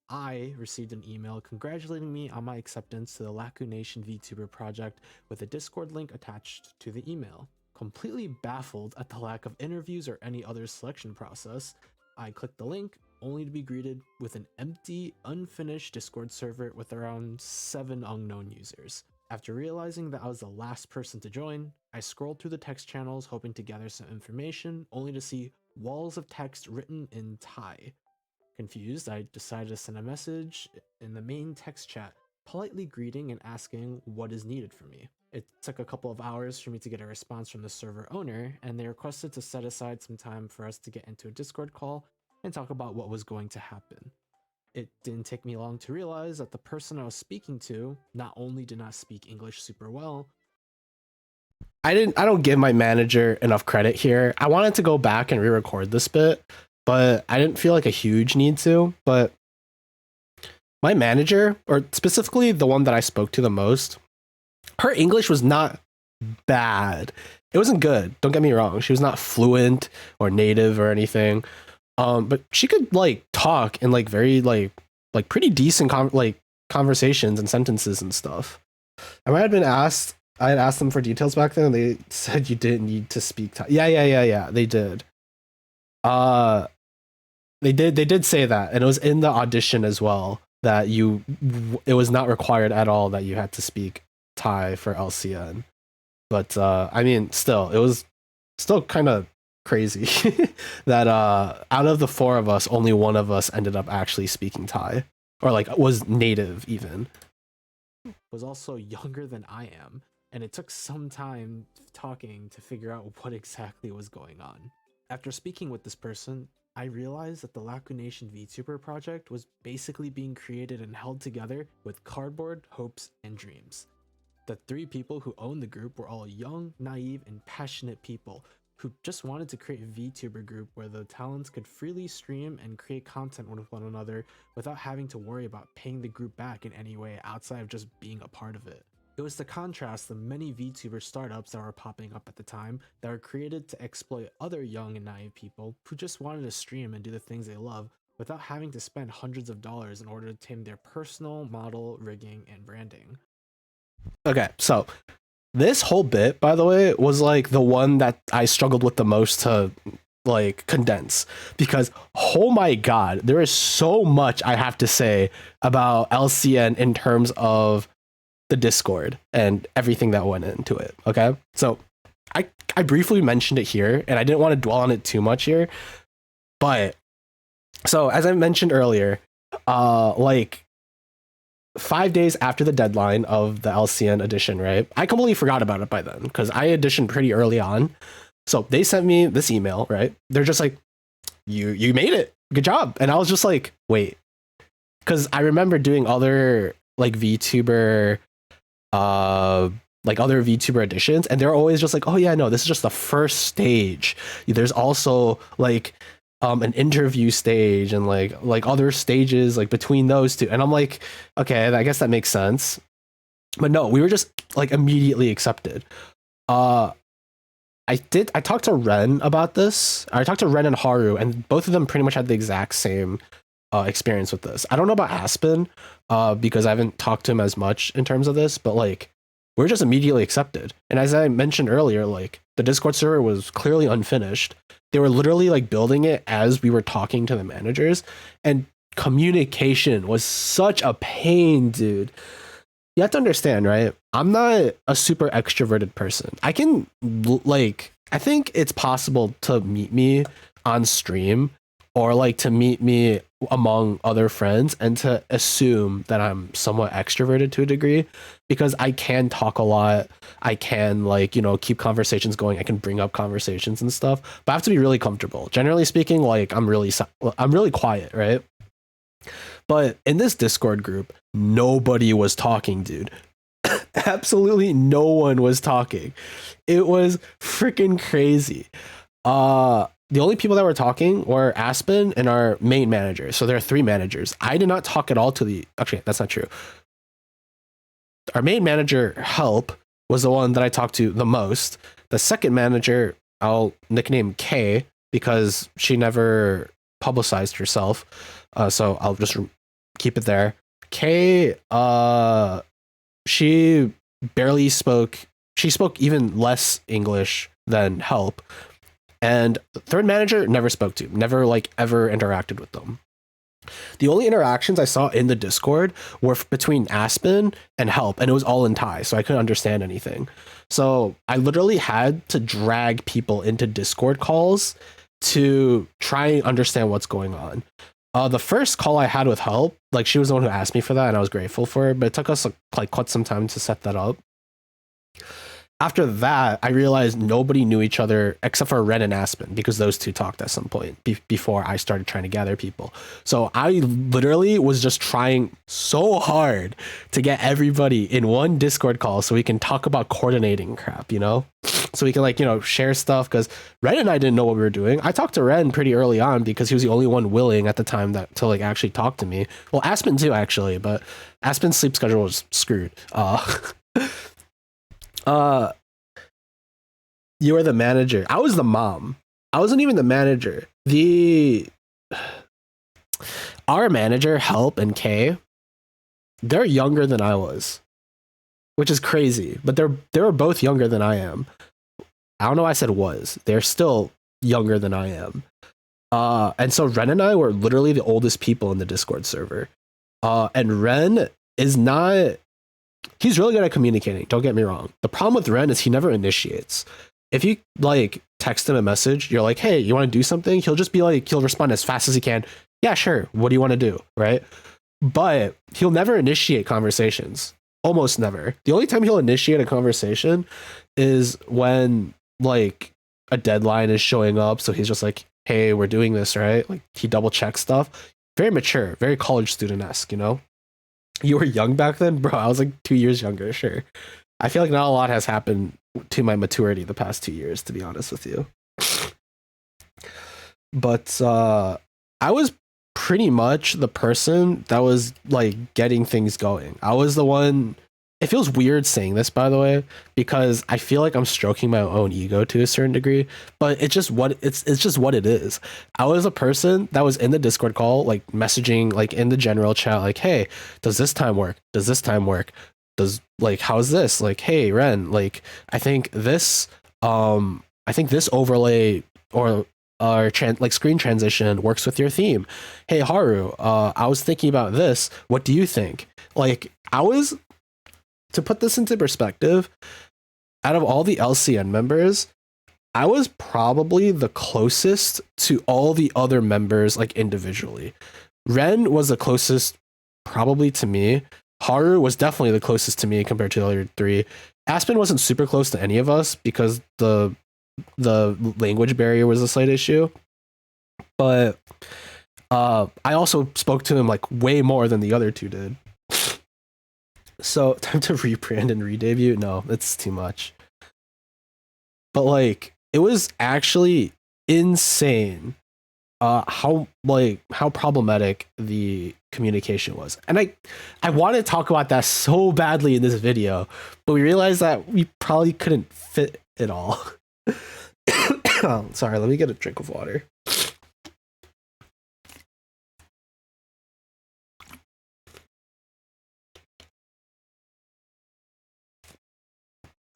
I received an email congratulating me on my acceptance to the Laku Nation VTuber project with a Discord link attached to the email. Completely baffled at the lack of interviews or any other selection process, I clicked the link only to be greeted with an empty, unfinished Discord server with around 7 unknown users. After realizing that I was the last person to join, I scrolled through the text channels hoping to gather some information, only to see walls of text written in Thai. Confused, I decided to send a message in the main text chat, politely greeting and asking what is needed from me. It took a couple of hours for me to get a response from the server owner, and they requested to set aside some time for us to get into a Discord call and talk about what was going to happen. It didn't take me long to realize that the person I was speaking to not only did not speak English super well. I don't give my manager enough credit here. I wanted to go back and re-record this bit, but I didn't feel like a huge need to. But my manager, or specifically the one that I spoke to the most, her English was not bad. It wasn't good. Don't get me wrong. She was not fluent or native or anything. But she could like talk in like very like pretty decent conversations and sentences and stuff. I had asked them for details back then, and they said you didn't need to speak Thai. Yeah. They did. They did say that, and it was in the audition as well that it was not required at all that you had to speak Thai for LCN. But I mean, still, it was still kind of crazy that out of the 4 of us, only one of us ended up actually speaking Thai, or like was native even. Was also younger than I am, and it took some time talking to figure out what exactly was going on. After speaking with this person, I realized that the Laku Nation VTuber project was basically being created and held together with cardboard, hopes, and dreams. The 3 people who owned the group were all young, naive, and passionate people who just wanted to create a VTuber group where the talents could freely stream and create content with one another without having to worry about paying the group back in any way outside of just being a part of it. It was to contrast the many VTuber startups that were popping up at the time that were created to exploit other young and naive people who just wanted to stream and do the things they love without having to spend hundreds of dollars in order to tame their personal model, rigging, and branding. Okay, so this whole bit, by the way, was like the one that I struggled with the most to like condense, because oh my god, there is so much I have to say about LCN in terms of the Discord and everything that went into it. Okay, so I briefly mentioned it here, and I didn't want to dwell on it too much here, but so as I mentioned earlier, like 5 days after the deadline of the LCN edition, right? I completely forgot about it by then because I auditioned pretty early on. So they sent me this email, right? They're just like, you made it. Good job. And I was just like, wait. Because I remember doing other like VTuber editions, and they're always just like, oh yeah, no, this is just the first stage. There's also like an interview stage and like other stages like between those two, and I'm like, okay, I guess that makes sense. But no, we were just like immediately accepted. I talked to Ren about this. I talked to Ren and Haru, and both of them pretty much had the exact same experience with this. I don't know about Aspen because I haven't talked to him as much in terms of this, but like we're just immediately accepted. And as I mentioned earlier, like the Discord server was clearly unfinished. They were literally like building it as we were talking to the managers, and communication was such a pain, dude. You have to understand, right? I'm not a super extroverted person. I think it's possible to meet me on stream or like to meet me among other friends and to assume that I'm somewhat extroverted to a degree, because I can talk a lot. I can keep conversations going. I can bring up conversations and stuff, but I have to be really comfortable. Generally speaking, like I'm really quiet, right? But in this Discord group, nobody was talking, dude. Absolutely no one was talking. It was freaking crazy. the only people that were talking were Aspen and our main manager. So there are 3 managers. I did not talk at all to the. Actually, that's not true. Our main manager, Help, was the one that I talked to the most. The second manager, I'll nickname K because she never publicized herself. So I'll just keep it there. K, she barely spoke. She spoke even less English than Help. And the third manager never spoke to, never like ever interacted with them. The only interactions I saw in the Discord were between Aspen and Help, and it was all in Thai, so I couldn't understand anything. So I literally had to drag people into Discord calls to try and understand what's going on. The first call I had with Help, like she was the one who asked me for that, and I was grateful for it, but it took us like quite some time to set that up. After that, I realized nobody knew each other except for Ren and Aspen because those two talked at some point before I started trying to gather people. So I literally was just trying so hard to get everybody in one Discord call so we can talk about coordinating crap, you know? So we can like, you know, share stuff because Ren and I didn't know what we were doing. I talked to Ren pretty early on because he was the only one willing at the time that to like actually talk to me. Well, Aspen too, actually, but Aspen's sleep schedule was screwed. You were the manager. I was the mom. I wasn't even the manager. Our manager, Help, and Kay, they're younger than I was, which is crazy. But they were both younger than I am. I don't know why I said was. They're still younger than I am. And so Ren and I were literally the oldest people in the Discord server. And Ren is not. He's really good at communicating. Don't get me wrong. The problem with Ren is he never initiates. If you like text him a message, you're like, hey, you want to do something? He'll just be like, he'll respond as fast as he can. Yeah, sure. What do you want to do? Right. But he'll never initiate conversations. Almost never. The only time he'll initiate a conversation is when like a deadline is showing up. So he's just like, hey, we're doing this, right? Like he double checks stuff. Very mature, very college student-esque, you know? You were young back then? Bro, I was like 2 years younger, sure. I feel like not a lot has happened to my maturity the past 2 years, to be honest with you. But I was pretty much the person that was like getting things going. I was the one. It feels weird saying this, by the way, because I feel like I'm stroking my own ego to a certain degree, but it's just what it's just what it is. I was a person that was in the Discord call, like messaging, like in the general chat, like, hey, does this time work? Does this time work? Does like how's this? Like, hey, Ren, like I think this overlay or like screen transition works with your theme. Hey, Haru, I was thinking about this. What do you think? Like, to put this into perspective, out of all the LCN members, I was probably the closest to all the other members, like individually. Ren was the closest probably to me. Haru was definitely the closest to me compared to the other 3. Aspen wasn't super close to any of us because the language barrier was a slight issue. But I also spoke to him like way more than the other 2 did. So time to rebrand and redebut? No, it's too much. But like it was actually insane how problematic the communication was. And I want to talk about that so badly in this video, but we realized that we probably couldn't fit it all. Oh, sorry, let me get a drink of water.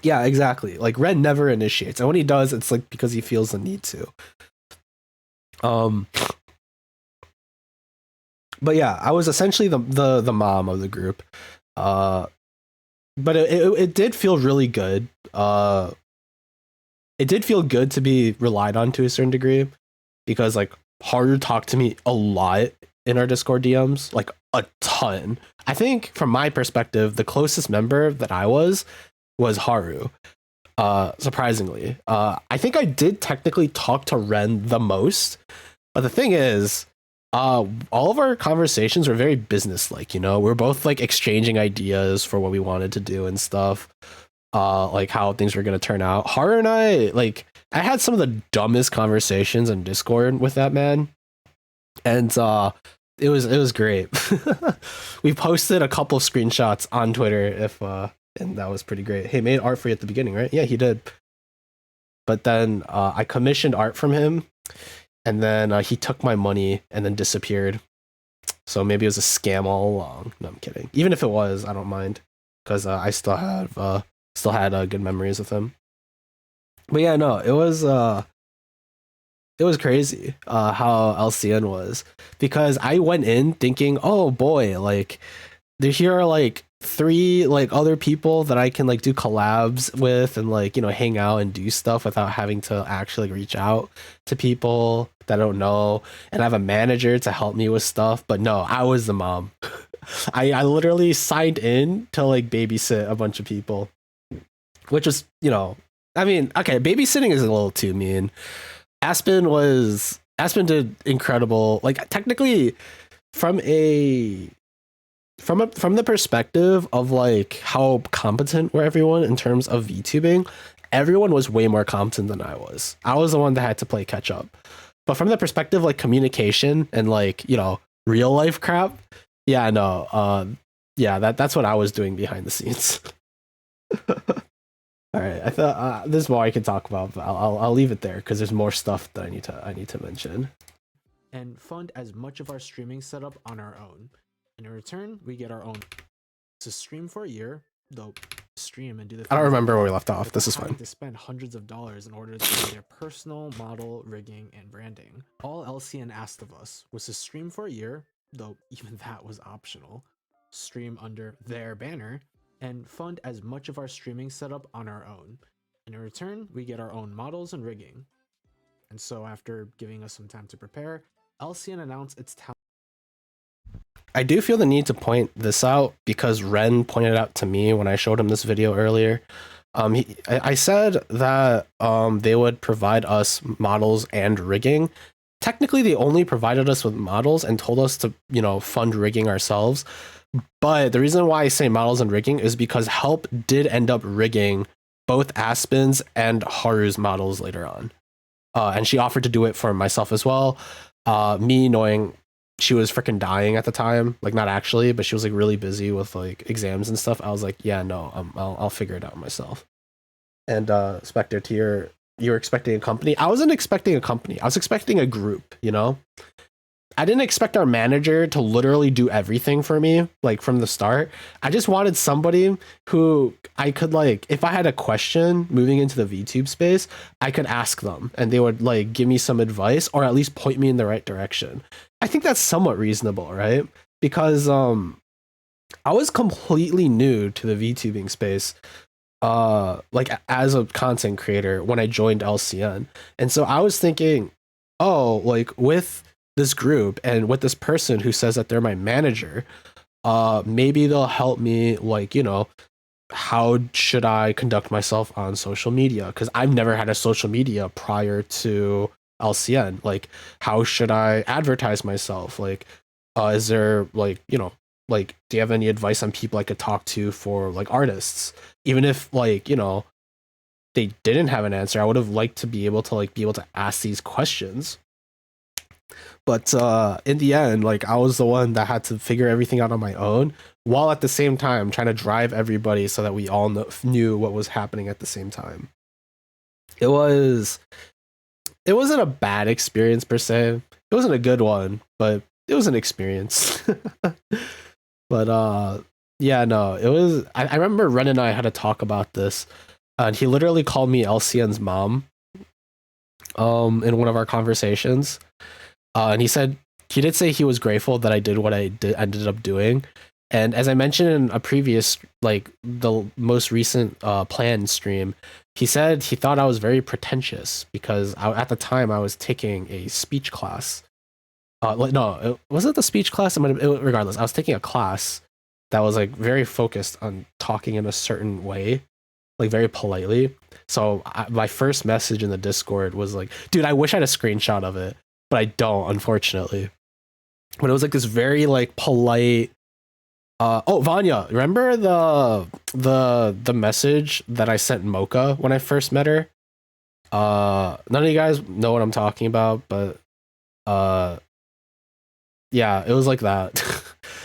Yeah, exactly. Like Ren never initiates, and when he does, it's like because he feels the need to. But yeah, I was essentially the mom of the group. But it did feel really good. It did feel good to be relied on to a certain degree because like Haru talked to me a lot in our Discord DMs, like a ton. I think from my perspective, the closest member that I was Haru. Surprisingly, I think I did technically talk to Ren the most, but the thing is, all of our conversations were very business-like. You know, we're both like exchanging ideas for what we wanted to do and stuff, like how things were going to turn out. Haru and I, like I had some of the dumbest conversations in Discord with that man, and it was great. We posted a couple of screenshots on Twitter and that was pretty great. He made art for you at the beginning, right? Yeah, he did. But then I commissioned art from him, and then he took my money and then disappeared. So maybe it was a scam all along. No, I'm kidding. Even if it was, I don't mind, because I still had good memories with him. But yeah, no, it was crazy how LCN was, because I went in thinking, oh boy, like here are like three like other people that I can like do collabs with and like, you know, hang out and do stuff without having to actually like, reach out to people that I don't know, and I have a manager to help me with stuff. But no, I was the mom. I literally signed in to like babysit a bunch of people, which was, you know, I mean, okay, babysitting is a little too mean. Aspen did incredible. Like technically, from a from the perspective of like how competent were everyone in terms of VTubing, everyone was way more competent than I was. I was the one that had to play catch up. But from the perspective like communication and like, you know, real life crap, yeah, no, yeah, that's what I was doing behind the scenes. All right, I thought there's more I could talk about, but I'll leave it there because there's more stuff that I need to mention. And fund as much of our streaming setup on our own. And in return, we get our own to stream for a year, though stream and do the. I don't remember where we left off. This is fine. To spend hundreds of dollars in order to do their personal model, rigging, and branding. All LCN asked of us was to stream for a year, though even that was optional. Stream under their banner and fund as much of our streaming setup on our own. And in return, we get our own models and rigging. And so after giving us some time to prepare, LCN announced its talent. I do feel the need to point this out because Ren pointed out to me when I showed him this video earlier. I said that they would provide us models and rigging. Technically, they only provided us with models and told us to, you know, fund rigging ourselves. But the reason why I say models and rigging is because Help did end up rigging both Aspen's and Haru's models later on. And she offered to do it for myself as well. Me knowing she was freaking dying at the time, like not actually, but she was like really busy with like exams and stuff. I was like, yeah, no, I'll figure it out myself. And Spectre, to you were expecting a company. I wasn't expecting a company. I was expecting a group, you know? I didn't expect our manager to literally do everything for me, like from the start. I just wanted somebody who I could like, if I had a question moving into the VTube space, I could ask them and they would like give me some advice or at least point me in the right direction. I think that's somewhat reasonable, right? Because I was completely new to the VTubing space, like as a content creator when I joined LCN. And so I was thinking, oh, like with this group and with this person who says that they're my manager, maybe they'll help me, like, you know, how should I conduct myself on social media? Because I've never had a social media prior to LCN. Like, how should I advertise myself? Like, is there like, you know, like, do you have any advice on people I could talk to for like artists? Even if like, you know, they didn't have an answer, I would have liked to be able to ask these questions. But in the end, like I was the one that had to figure everything out on my own, while at the same time trying to drive everybody so that we all knew what was happening at the same time. It wasn't a bad experience per se. It wasn't a good one, but it was an experience. But yeah, no, it was. I remember Ren and I had a talk about this, and he literally called me LCN's mom. In one of our conversations. And he did say he was grateful that I did what I ended up doing. And as I mentioned in a previous, like the most recent planned stream, he said he thought I was very pretentious because at the time I was taking a speech class. No, it wasn't the speech class. Regardless, I was taking a class that was like very focused on talking in a certain way, like very politely. So my first message in the Discord was like, dude, I wish I had a screenshot of it, but I don't, unfortunately. But it was like this very like polite. Oh, Vanya, remember the message that I sent Mocha when I first met her? None of you guys know what I'm talking about, but uh, yeah, it was like that.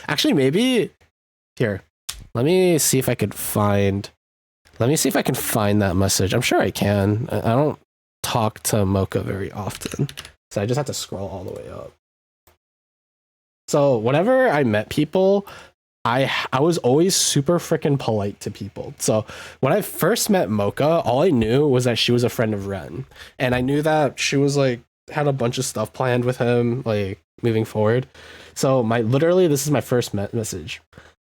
Actually, maybe here. Let me see if I could find. Let me see if I can find that message. I'm sure I can. I don't talk to Mocha very often, so I just have to scroll all the way up. So whenever I met people, I was always super freaking polite to people. So when I first met Mocha, all I knew was that she was a friend of Ren, and I knew that she was like had a bunch of stuff planned with him, like moving forward. So my literally this is my first message.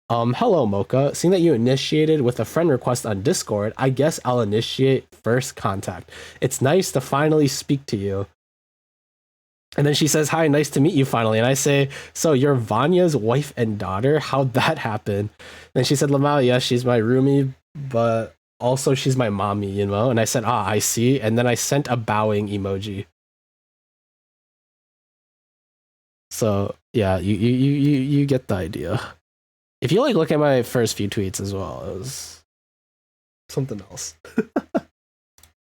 Hello Mocha. Seeing that you initiated with a friend request on Discord, I guess I'll initiate first contact. It's nice to finally speak to you. And then she says, "Hi, nice to meet you finally." And I say, "So you're Vanya's wife and daughter? How'd that happen?" And she said, "Lamau, yeah, she's my roomie, but also she's my mommy, you know?" And I said, "Ah, I see." And then I sent a bowing emoji. So yeah, you get the idea. If you like look at my first few tweets as well, it was something else.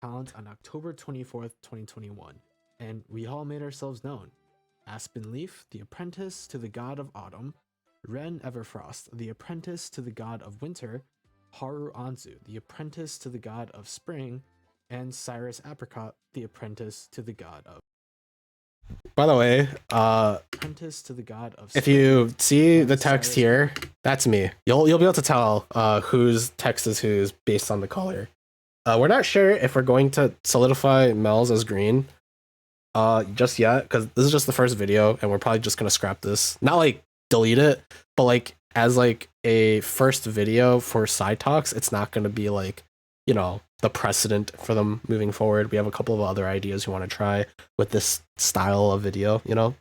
Talent on October 24th, 2021, and we all made ourselves known. Aspen Leaf, the apprentice to the god of autumn, Ren Everfrost, the apprentice to the god of winter, Haru Anzu, the apprentice to the god of spring, and Cyrus Apricot, the apprentice to the god of By the way, apprentice to the god of if spring, you see and the text Cyrus here, that's me. You'll be able to tell whose text is whose based on the color. We're not sure if we're going to solidify Mel's as green just yet, because this is just the first video and we're probably just gonna scrap this. Not like delete it, but like as like a first video for side talks, it's not gonna be like, you know, the precedent for them moving forward. We have a couple of other ideas we want to try with this style of video, you know.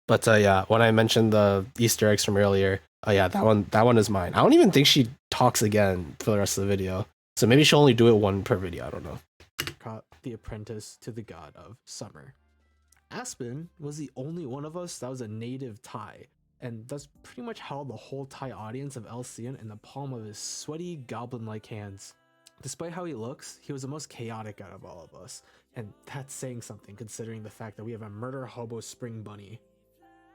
But yeah, when I mentioned the Easter eggs from earlier, oh yeah, that one is mine. I don't even think she talks again for the rest of the video. So maybe she'll only do it one per video. I don't know. Apricot, the apprentice to the god of summer. Aspen was the only one of us that was a native Thai, and that's pretty much held the whole Thai audience of Elcian in the palm of his sweaty, goblin-like hands. Despite how he looks, he was the most chaotic out of all of us, and that's saying something considering the fact that we have a murder hobo spring bunny.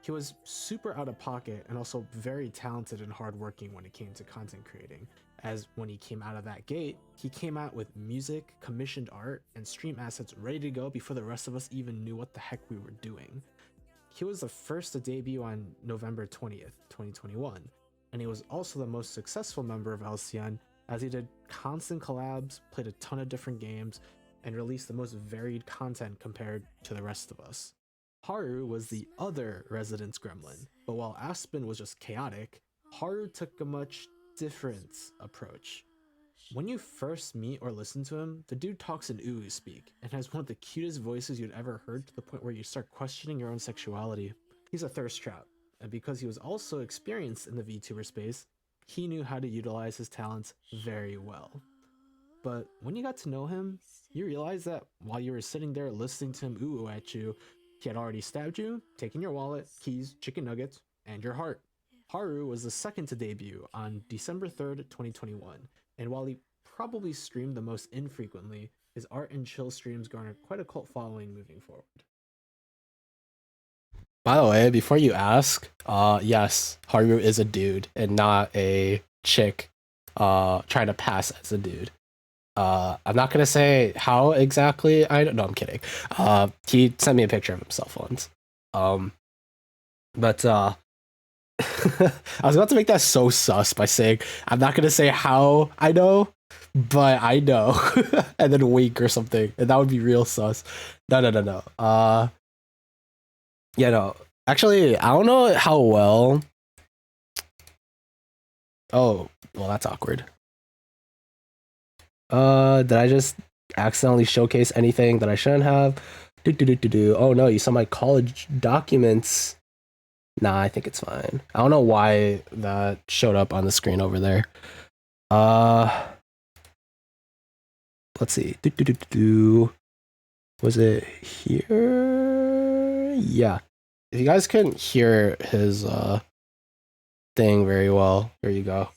He was super out of pocket and also very talented and hardworking when it came to content creating, as when he came out of that gate, he came out with music, commissioned art, and stream assets ready to go before the rest of us even knew what the heck we were doing. He was the first to debut on November 20th, 2021, and he was also the most successful member of LCN as he did constant collabs, played a ton of different games, and released the most varied content compared to the rest of us. Haru was the other Residence Gremlin, but while Aspen was just chaotic, Haru took a much different approach. When you first meet or listen to him, the dude talks in Uwu speak and has one of the cutest voices you'd ever heard, to the point where you start questioning your own sexuality. He's a thirst trap, and because he was also experienced in the VTuber space, he knew how to utilize his talents very well. But when you got to know him, you realize that while you were sitting there listening to him Uwu at you, he had already stabbed you, taken your wallet, keys, chicken nuggets, and your heart. Haru was the second to debut on December 3rd, 2021, and while he probably streamed the most infrequently, his art and chill streams garnered quite a cult following moving forward. By the way, before you ask, yes, Haru is a dude and not a chick trying to pass as a dude. I'm not gonna say how exactly. I don't know. I'm kidding. He sent me a picture of himself once. But I was about to make that so sus by saying I'm not gonna say how I know, but I know, and then wink or something, and that would be real sus. No. Yeah, no. Actually, I don't know how well. Oh, well, that's awkward. Did I just accidentally showcase anything that I shouldn't have? Oh no, you saw my college documents. Nah, I think it's fine. I don't know why that showed up on the screen over there. Let's see. Was it here? Yeah. If you guys couldn't hear his thing very well, there you go.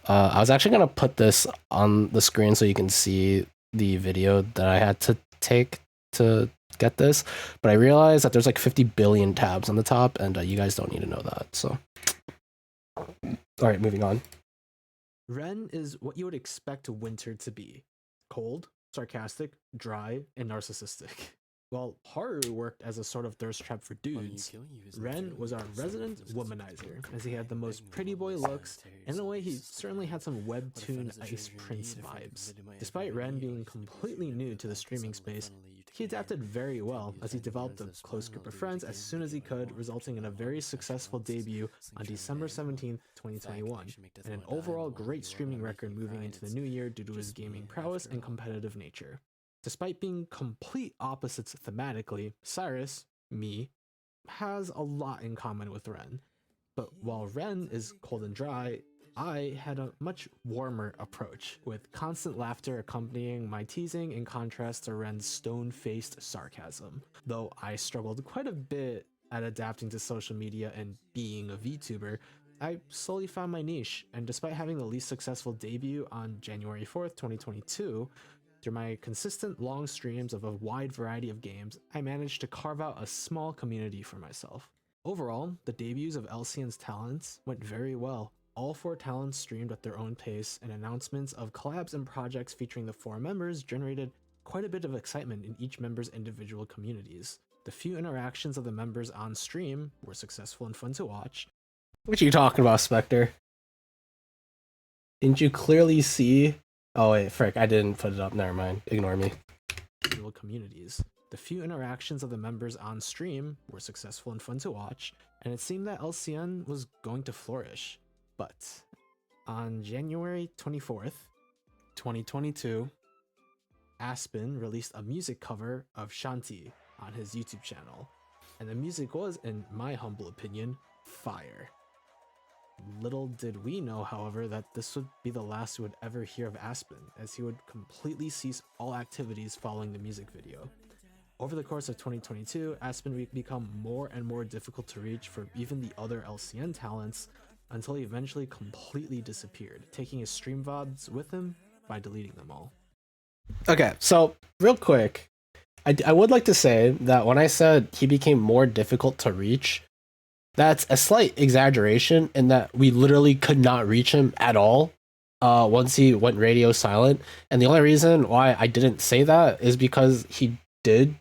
I was actually gonna put this on the screen so you can see the video that I had to take to get this, but I realized that there's like 50 billion tabs on the top, and you guys don't need to know that. So, all right, moving on. Ren is what you would expect winter to be: cold, sarcastic, dry, and narcissistic. While Haru worked as a sort of thirst trap for dudes, Ren was our resident womanizer, as he had the most pretty boy looks, and in a way he certainly had some webtoon Ice Prince vibes. Despite Ren being completely new to the streaming space, he adapted very well, as he developed a close group of friends as soon as he could, resulting in a very successful debut on December 17th, 2021, and an overall great streaming record moving into the new year due to his gaming prowess and competitive nature. Despite being complete opposites thematically, Cyrus, me, has a lot in common with Ren. But while Ren is cold and dry, I had a much warmer approach, with constant laughter accompanying my teasing in contrast to Ren's stone-faced sarcasm. Though I struggled quite a bit at adapting to social media and being a VTuber, I slowly found my niche, and despite having the least successful debut on January 4th, 2022, through my consistent long streams of a wide variety of games, I managed to carve out a small community for myself. Overall, the debuts of LCN's talents went very well. All 4 talents streamed at their own pace, and announcements of collabs and projects featuring the 4 members generated quite a bit of excitement in each member's individual communities. The few interactions of the members on stream were successful and fun to watch. What you talking about, Spectre? Didn't you clearly see? Oh wait, frick, I didn't put it up. Never mind. Ignore me. Communities. The few interactions of the members on stream were successful and fun to watch, and it seemed that LCN was going to flourish. But on January 24th, 2022, Aspen released a music cover of Shanti on his YouTube channel, and the music was, in my humble opinion, fire. Little did we know, however, that this would be the last we would ever hear of Aspen, as he would completely cease all activities following the music video. Over the course of 2022, Aspen would become more and more difficult to reach for even the other LCN talents, until he eventually completely disappeared, taking his stream VODs with him by deleting them all. Okay, so real quick, I would like to say that when I said he became more difficult to reach, that's a slight exaggeration in that we literally could not reach him at all once he went radio silent. And the only reason why I didn't say that is because he did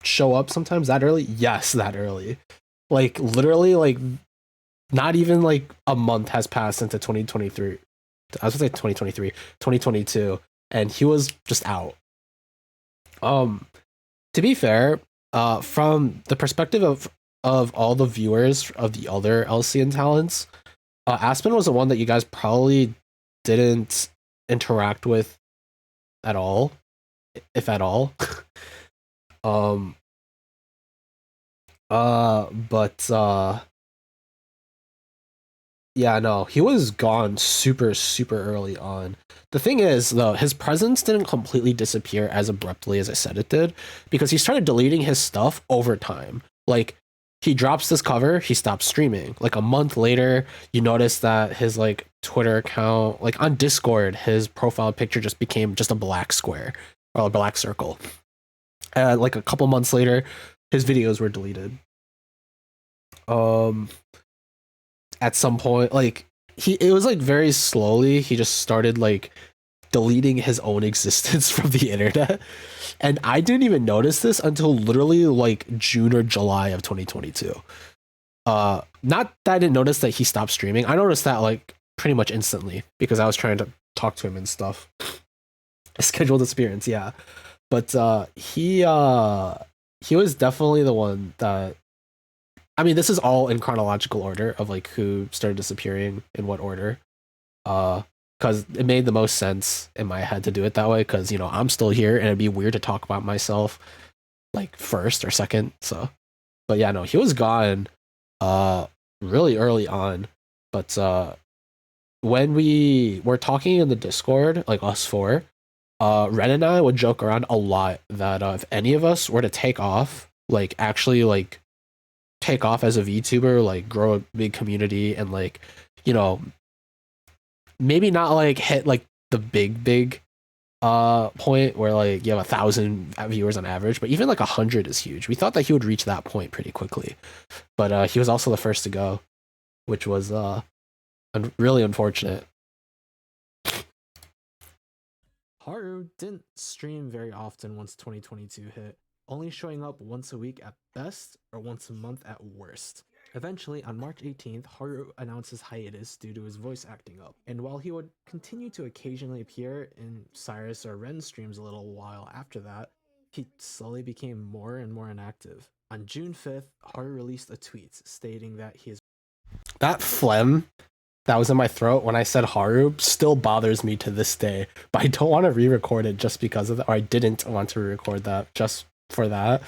show up sometimes that early. Yes, that early. Like, literally, like, not even like a month has passed into 2023. I was gonna say 2023, 2022, and he was just out. To be fair, from the perspective of all the viewers of the other LCN talents, Aspen was the one that you guys probably didn't interact with at all, if at all. Yeah, no, he was gone super, super early on. The thing is, though, his presence didn't completely disappear as abruptly as I said it did, because he started deleting his stuff over time. Like, he drops this cover, he stops streaming. Like, a month later, you notice that his, like, Twitter account, like, on Discord, his profile picture just became just a black square, or a black circle. Like, a couple months later, his videos were deleted. At some point, like, it was like very slowly, he just started like deleting his own existence from the internet, and I didn't even notice this until literally like June or July of 2022. Not that I didn't notice that he stopped streaming. I noticed that like pretty much instantly because I was trying to talk to him and stuff. A scheduled appearance, yeah. But he was definitely the one that, I mean, this is all in chronological order of like who started disappearing in what order. Because it made the most sense in my head to do it that way, because, you know, I'm still here and it'd be weird to talk about myself like first or second. So, but yeah, no, he was gone really early on. But when we were talking in the Discord, like us four, Ren and I would joke around a lot that if any of us were to take off, like actually like take off as a VTuber, like grow a big community and like, you know, maybe not like hit like the big point where like you have 1,000 viewers on average, but even like 100 is huge. We thought that he would reach that point pretty quickly, but he was also the first to go, which was really unfortunate. Haru didn't stream very often once 2022 hit, only showing up once a week at best or once a month at worst. Eventually, on March 18th, Haru announced his hiatus due to his voice acting up, and while he would continue to occasionally appear in Cyrus or Ren streams a little while after that, he slowly became more and more inactive. On June 5th, Haru released a tweet stating that he is That phlegm that was in my throat when I said Haru still bothers me to this day, but I don't want to re-record it just because of that, or I didn't want to re-record that just for that.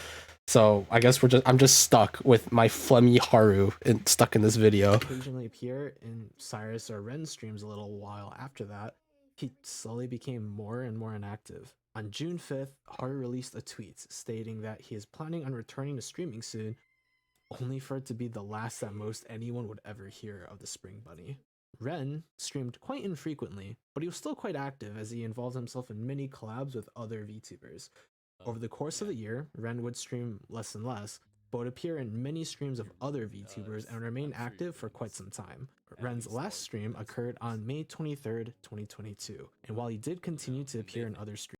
So I guess I'm just stuck with my phlegmy Haru stuck in this video. Occasionally appear in Cyrus or Ren streams a little while after that, he slowly became more and more inactive. On June 5th, Haru released a tweet stating that he is planning on returning to streaming soon, only for it to be the last that most anyone would ever hear of the Spring Bunny. Ren streamed quite infrequently, but he was still quite active as he involved himself in many collabs with other VTubers. Over the course of the year, Ren would stream less and less, but would appear in many streams of other VTubers and remain active for quite some time. Ren's last stream occurred on May 23rd, 2022, and while he did continue to appear in other streams,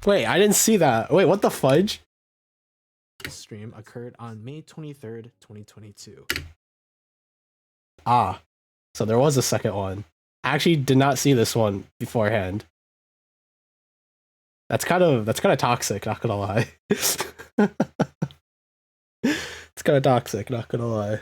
Wait, I didn't see that. Wait, what the fudge? Stream occurred on May 23rd, 2022. Ah, so there was a second one. I actually did not see this one beforehand. That's kind of toxic, not gonna lie. It's kind of toxic, not gonna lie.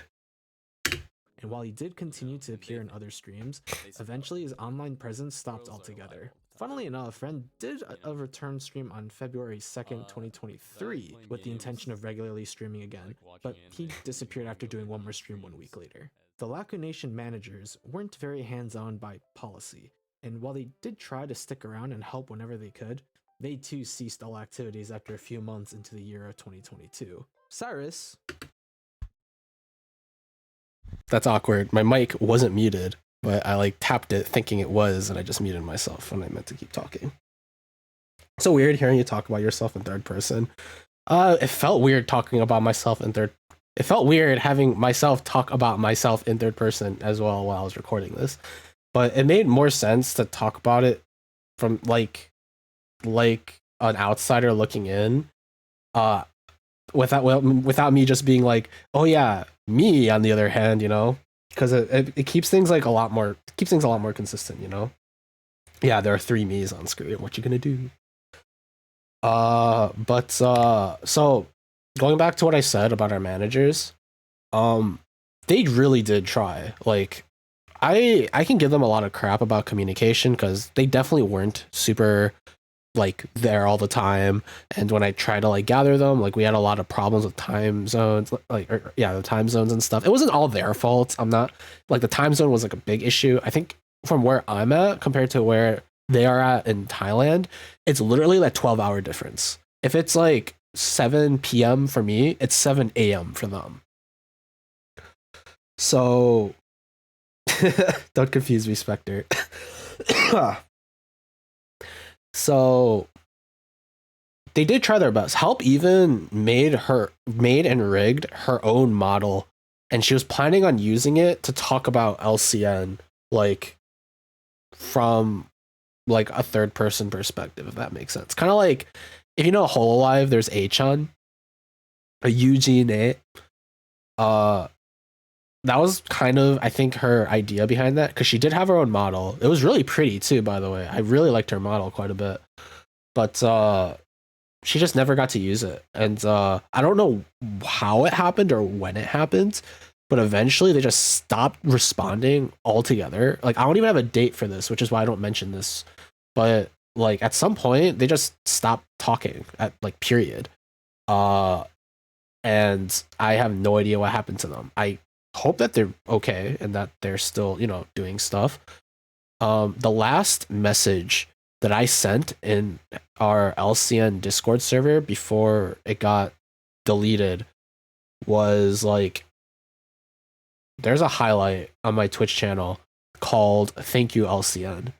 And while he did continue to appear in other streams, eventually his online presence stopped altogether. Funnily enough, Ren did a return stream on February 2nd, 2023, with the intention of regularly streaming again, but he disappeared after doing one more stream 1 week later. The Laku Nation managers weren't very hands-on by policy, and while they did try to stick around and help whenever they could, they too ceased all activities after a few months into the year of 2022. Cyrus. That's awkward. My mic wasn't muted, but I like tapped it thinking it was, and I just muted myself when I meant to keep talking. So weird hearing you talk about yourself in third person. It felt weird talking about myself in third. It felt weird having myself talk about myself in third person as well while I was recording this, but it made more sense to talk about it from like an outsider looking in, without me just being like, oh yeah, me on the other hand, you know, because it keeps things like a lot more consistent, you know. Yeah, there are 3 me's on screen. What you gonna do? So going back to what I said about our managers, they really did try. Like, I can give them a lot of crap about communication because they definitely weren't super like there all the time, and when I tried to like gather them, like we had a lot of problems with time zones, the time zones and stuff. It wasn't all their fault. I'm not like, the time zone was like a big issue. I think from where I'm at compared to where they are at in Thailand, it's literally like 12-hour difference. If it's like 7 p.m. for me, it's 7 a.m. for them. So don't confuse me, Spectre. So they did try their best. Help even made and rigged her own model, and she was planning on using it to talk about LCN like from like a third person perspective, if that makes sense. Kind of like, if you know Hololive, there's Achan, a Eugene. That was kind of, I think, her idea behind that, because she did have her own model. It was really pretty too, by the way. I really liked her model quite a bit, but she just never got to use it. And I don't know how it happened or when it happened, but eventually they just stopped responding altogether. Like, I don't even have a date for this, which is why I don't mention this. But like, at some point they just stopped talking, at like, period. And I have no idea what happened to them. I hope that they're okay and that they're still, you know, doing stuff. The last message that I sent in our LCN Discord server before it got deleted was like, there's a highlight on my Twitch channel called Thank You LCN.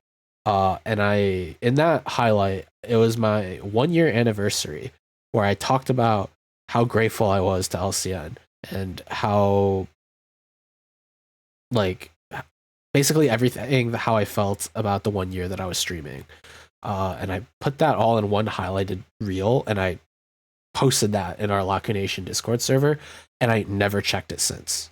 And in that highlight, it was my 1 year anniversary where I talked about how grateful I was to LCN and how, like, basically everything, how I felt about the 1 year that I was streaming. And I put that all in one highlighted reel, and I posted that in our Laku Nation Discord server, and I never checked it since.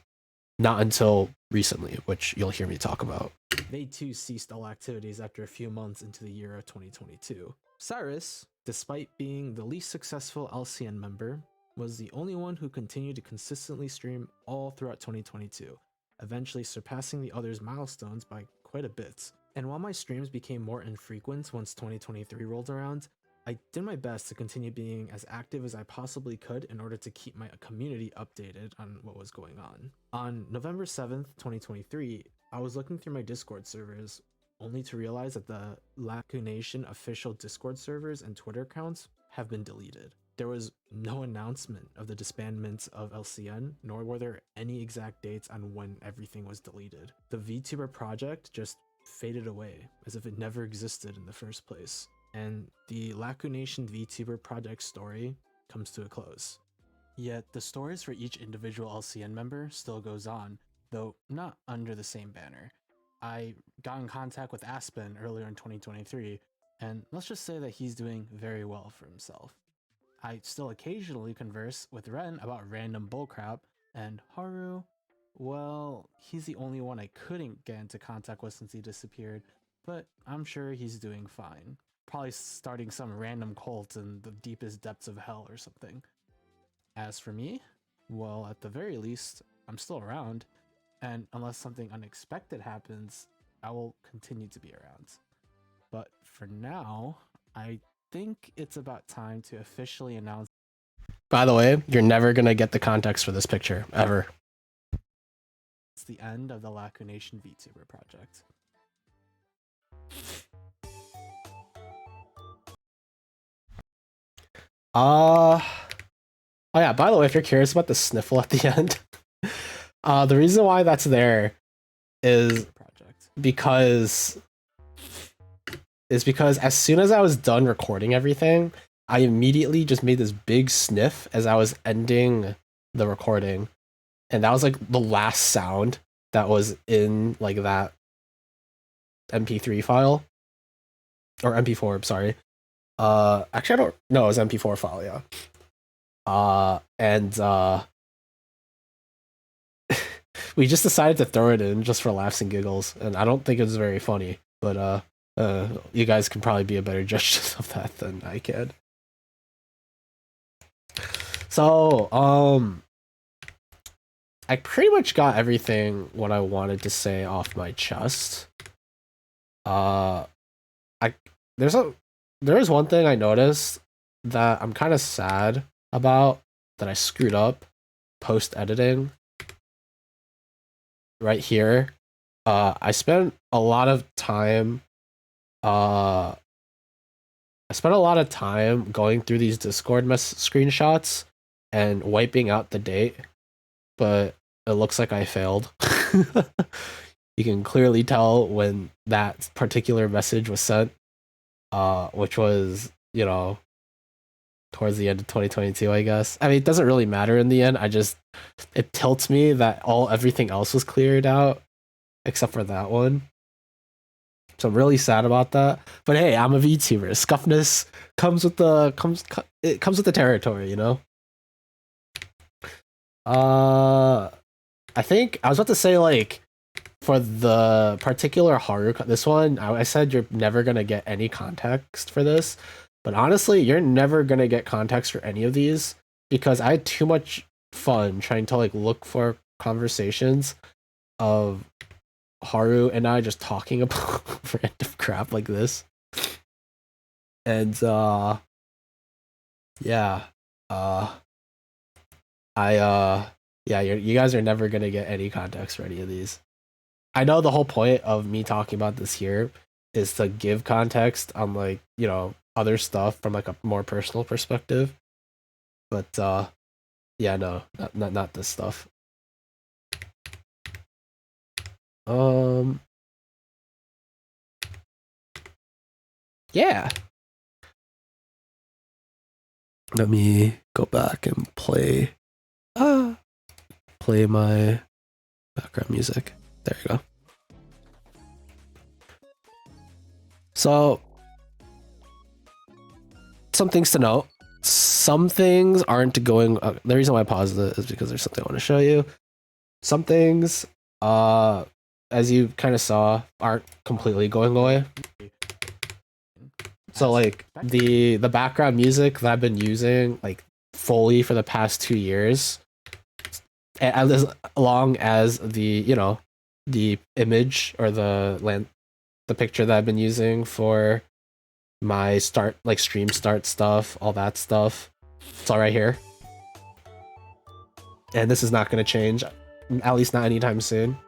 Not until recently, which you'll hear me talk about. They too ceased all activities after a few months into the year of 2022. Cyrus, despite being the least successful LCN member, was the only one who continued to consistently stream all throughout 2022, eventually surpassing the others' milestones by quite a bit. And while my streams became more infrequent once 2023 rolled around, I did my best to continue being as active as I possibly could in order to keep my community updated on what was going on. On November 7th, 2023, I was looking through my Discord servers, only to realize that the Laku Nation official Discord servers and Twitter accounts have been deleted. There was no announcement of the disbandment of LCN, nor were there any exact dates on when everything was deleted. The VTuber project just faded away, as if it never existed in the first place. And the Laku Nation VTuber project story comes to a close. Yet the stories for each individual LCN member still goes on, though not under the same banner. I got in contact with Aspen earlier in 2023, and let's just say that he's doing very well for himself. I still occasionally converse with Ren about random bullcrap, and Haru, well, he's the only one I couldn't get into contact with since he disappeared, but I'm sure he's doing fine. Probably starting some random cult in the deepest depths of hell or something. As for me, well, at the very least, I'm still around, and unless something unexpected happens, I will continue to be around. But for now, I think it's about time to officially announce. By the way, you're never gonna get the context for this picture, ever. It's the end of the Laku Nation VTuber project. Oh yeah, by the way, if you're curious about the sniffle at the end, the reason why that's there is because as soon as I was done recording everything, I immediately just made this big sniff as I was ending the recording. And that was like the last sound that was in like that MP3 file. Or MP4, I'm sorry. Actually I don't know, it was MP4 file, yeah. We just decided to throw it in just for laughs and giggles, and I don't think it was very funny, but you guys can probably be a better judge of that than I can. So, I pretty much got everything what I wanted to say off my chest. There is one thing I noticed that I'm kind of sad about that I screwed up post editing. Right here, I spent a lot of time. I spent a lot of time going through these Discord screenshots and wiping out the date, but it looks like I failed. You can clearly tell when that particular message was sent, which was, you know, towards the end of 2022, I guess. I mean, it doesn't really matter in the end. It tilts me that everything else was cleared out except for that one. So I'm really sad about that. But hey, I'm a VTuber. Scuffness comes with the territory, you know? I think I was about to say, like, for the particular Haru, this one, I said you're never gonna get any context for this, but honestly, you're never gonna get context for any of these because I had too much fun trying to like look for conversations of Haru and I just talking about random crap like this. And yeah, you guys are never gonna get any context for any of these. I know the whole point of me talking about this here is to give context on, like, you know, other stuff from like a more personal perspective. But yeah, no, not this stuff. yeah. Let me go back and play my background music. There you go. So, some things to note. Some things aren't going. The reason why I paused it is because there's something I want to show you. Some things, as you kind of saw, aren't completely going away. So like the background music that I've been using like fully for the past 2 years, as long as the the image or the picture that I've been using for my stream start stuff, all that stuff, it's all right here. And this is not going to change, at least not anytime soon.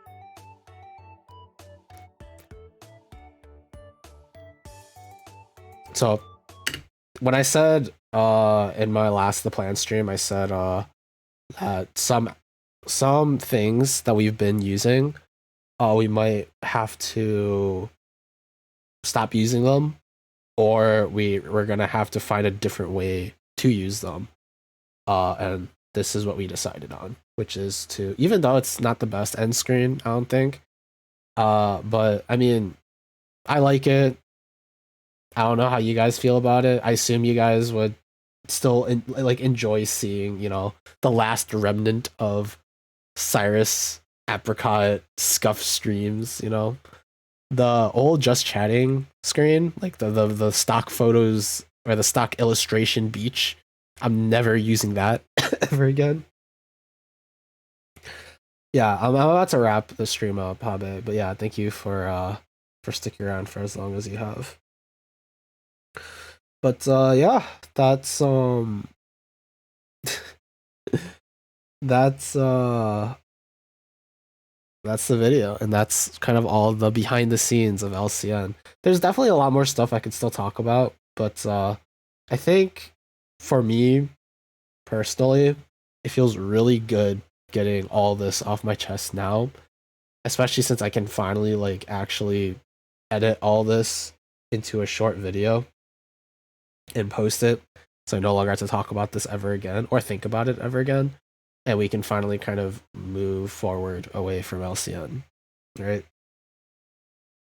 So when I said in my last The Plan stream, I said that some things that we've been using, we might have to stop using them, or we're gonna have to find a different way to use them. And this is what we decided on, which is to, even though it's not the best end screen, I don't think, but I mean, I like it. I don't know how you guys feel about it. I assume you guys would still enjoy seeing, the last remnant of Cyrus Apricot scuff streams, the old Just Chatting screen, like the stock photos or the stock illustration beach. I'm never using that ever again. Yeah, I'm about to wrap the stream up, Habe, but yeah, thank you for sticking around for as long as you have. But yeah, that's that's the video, and that's kind of all the behind the scenes of LCN. There's definitely a lot more stuff I could still talk about, but I think for me personally, it feels really good getting all this off my chest now, especially since I can finally actually edit all this into a short video and post it, so I no longer have to talk about this ever again or think about it ever again, and we can finally kind of move forward away from LCN, right?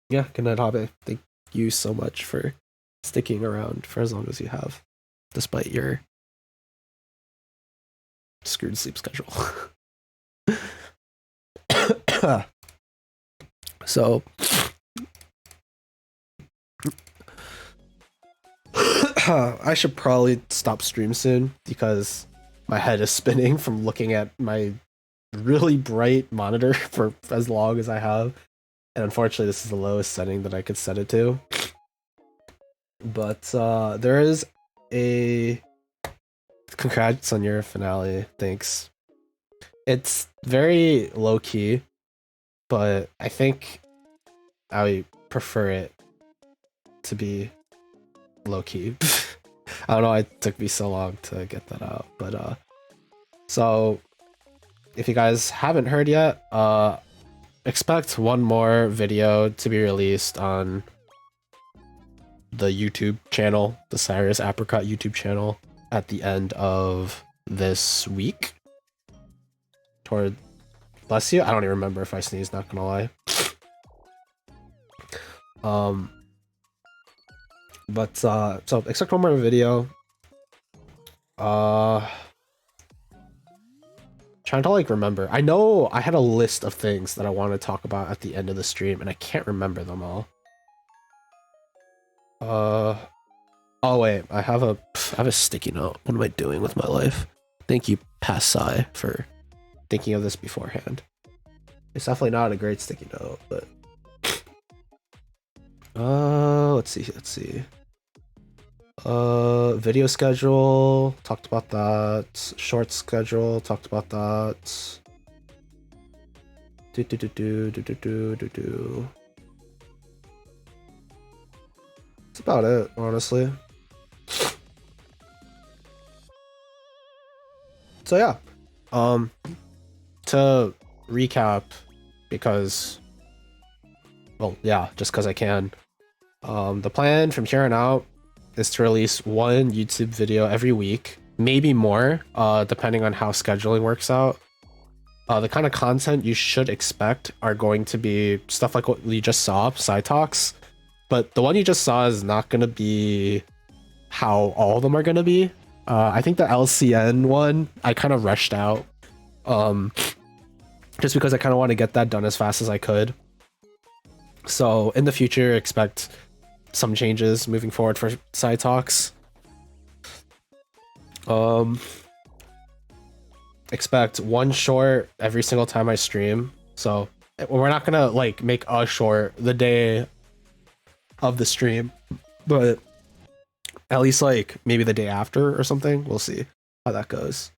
Yeah, good night, Habe. Thank you so much for sticking around for as long as you have, despite your screwed sleep schedule. So I should probably stop stream soon because my head is spinning from looking at my really bright monitor for as long as I have, and unfortunately this is the lowest setting that I could set it to. But there is a congrats on your finale. Thanks. It's very low key, but I think I prefer it to be low key. I don't know why it took me so long to get that out, but so if you guys haven't heard yet, expect one more video to be released on the YouTube channel, the Cyrus Apricot YouTube channel, at the end of this week. Bless you. I don't even remember if I sneezed, not gonna lie. But so expect one more video. Trying to remember. I know I had a list of things that I want to talk about at the end of the stream, and I can't remember them all. Oh wait, I have a sticky note. What am I doing with my life? Thank you, Passai, for thinking of this beforehand. It's definitely not a great sticky note, but let's see. Video schedule, talked about that. Short schedule, talked about that. That's about it, honestly. So yeah, to recap, because, well, yeah, just because I can. The plan from here on out is to release one YouTube video every week, maybe more, depending on how scheduling works out. The kind of content you should expect are going to be stuff like what you just saw, side talks, but the one you just saw is not going to be how all of them are going to be. I think the LCN one I kind of rushed out, just because I kind of want to get that done as fast as I could. So in the future, expect some changes moving forward for side talks. Expect one short every single time I stream. So we're not gonna like make a short the day of the stream, but at least like maybe the day after or something. We'll see how that goes.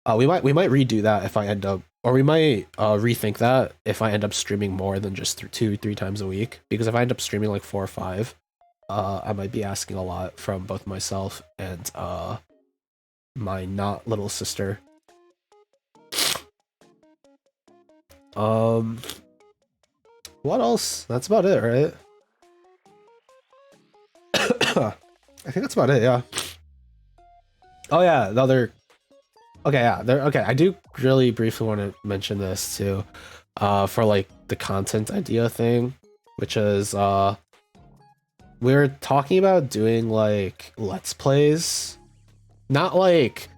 We might redo that if I end up, or we might rethink that if I end up streaming more than just 2-3 times a week. Because if I end up streaming like 4 or 5, I might be asking a lot from both myself and my not little sister. What else? That's about it, right? I think that's about it, yeah. Oh yeah, the other... Okay, yeah, okay, I do really briefly want to mention this too, for like the content idea thing, which is, we were talking about doing like Let's Plays, not like,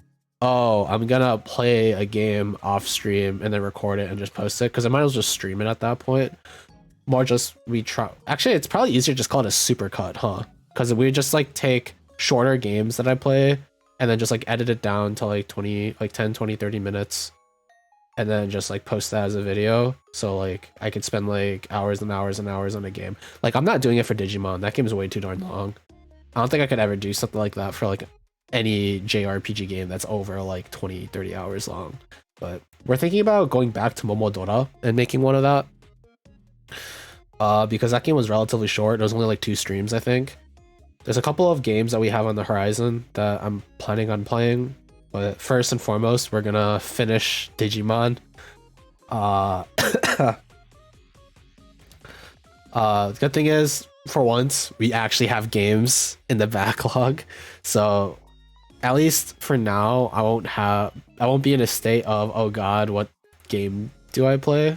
oh, I'm gonna play a game off stream and then record it and just post it, because I might as well just stream it at that point. More just, we try, actually, it's probably easier to just call it a supercut, huh? Because we just like take shorter games that I play and then just like edit it down to like 10, 20, 30 minutes and then just like post that as a video. So like I could spend like hours and hours and hours on a game. Like I'm not doing it for Digimon. That game is way too darn long. I don't think I could ever do something like that for like any JRPG game that's over like 20, 30 hours long. But we're thinking about going back to Momodora and making one of that. Because that game was relatively short. It was only like 2 streams, I think. There's a couple of games that we have on the horizon that I'm planning on playing, but first and foremost, we're gonna finish Digimon. The good thing is, for once, we actually have games in the backlog, so at least for now, I won't be in a state of, oh god, what game do I play?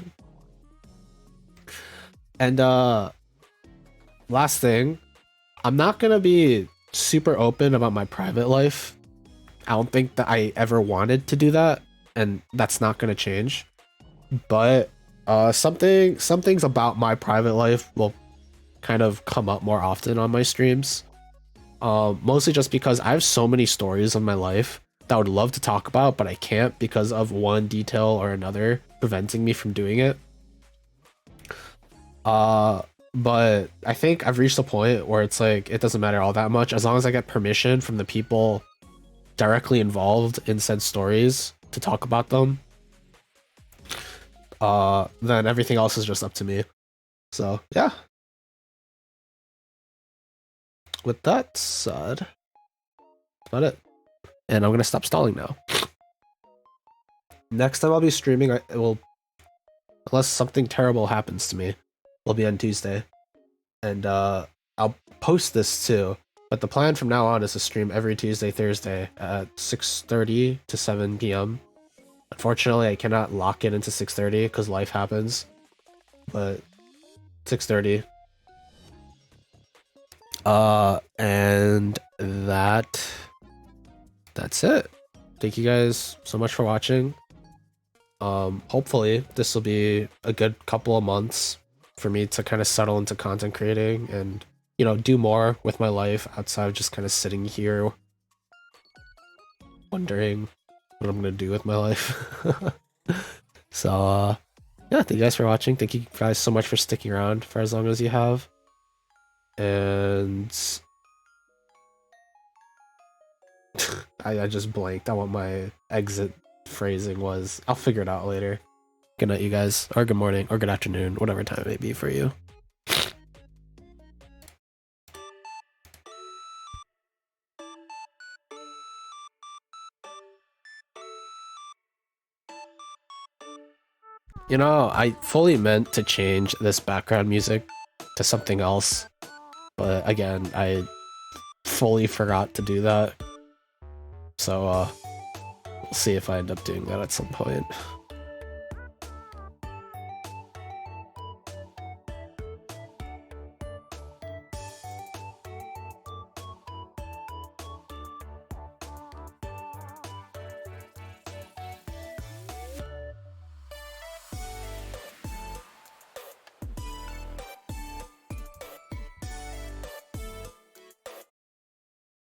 And last thing, I'm not gonna be super open about my private life. I don't think that I ever wanted to do that, and that's not gonna change. But some things about my private life will kind of come up more often on my streams. Mostly just because I have so many stories of my life that I would love to talk about, but I can't because of one detail or another preventing me from doing it. But I think I've reached a point where it's like it doesn't matter all that much as long as I get permission from the people directly involved in said stories to talk about them. Then everything else is just up to me. So yeah. With that said, that's about it. And I'm gonna stop stalling now. Next time I'll be streaming, it will, unless something terrible happens to me, will be on Tuesday. And I'll post this too. But the plan from now on is to stream every Tuesday, Thursday at 6:30 to 7 p.m. Unfortunately, I cannot lock it into 6:30 because life happens. But 6:30. And that's it. Thank you guys so much for watching. Hopefully this will be a good couple of months for me to kind of settle into content creating and, you know, do more with my life outside of just kind of sitting here wondering what I'm gonna do with my life. So yeah, thank you guys for watching. Thank you guys so much for sticking around for as long as you have. And I just blanked on what my exit phrasing was. I'll figure it out later. Good night, you guys, or good morning, or good afternoon, whatever time it may be for you. You know, I fully meant to change this background music to something else, but again, I fully forgot to do that. So we'll see if I end up doing that at some point.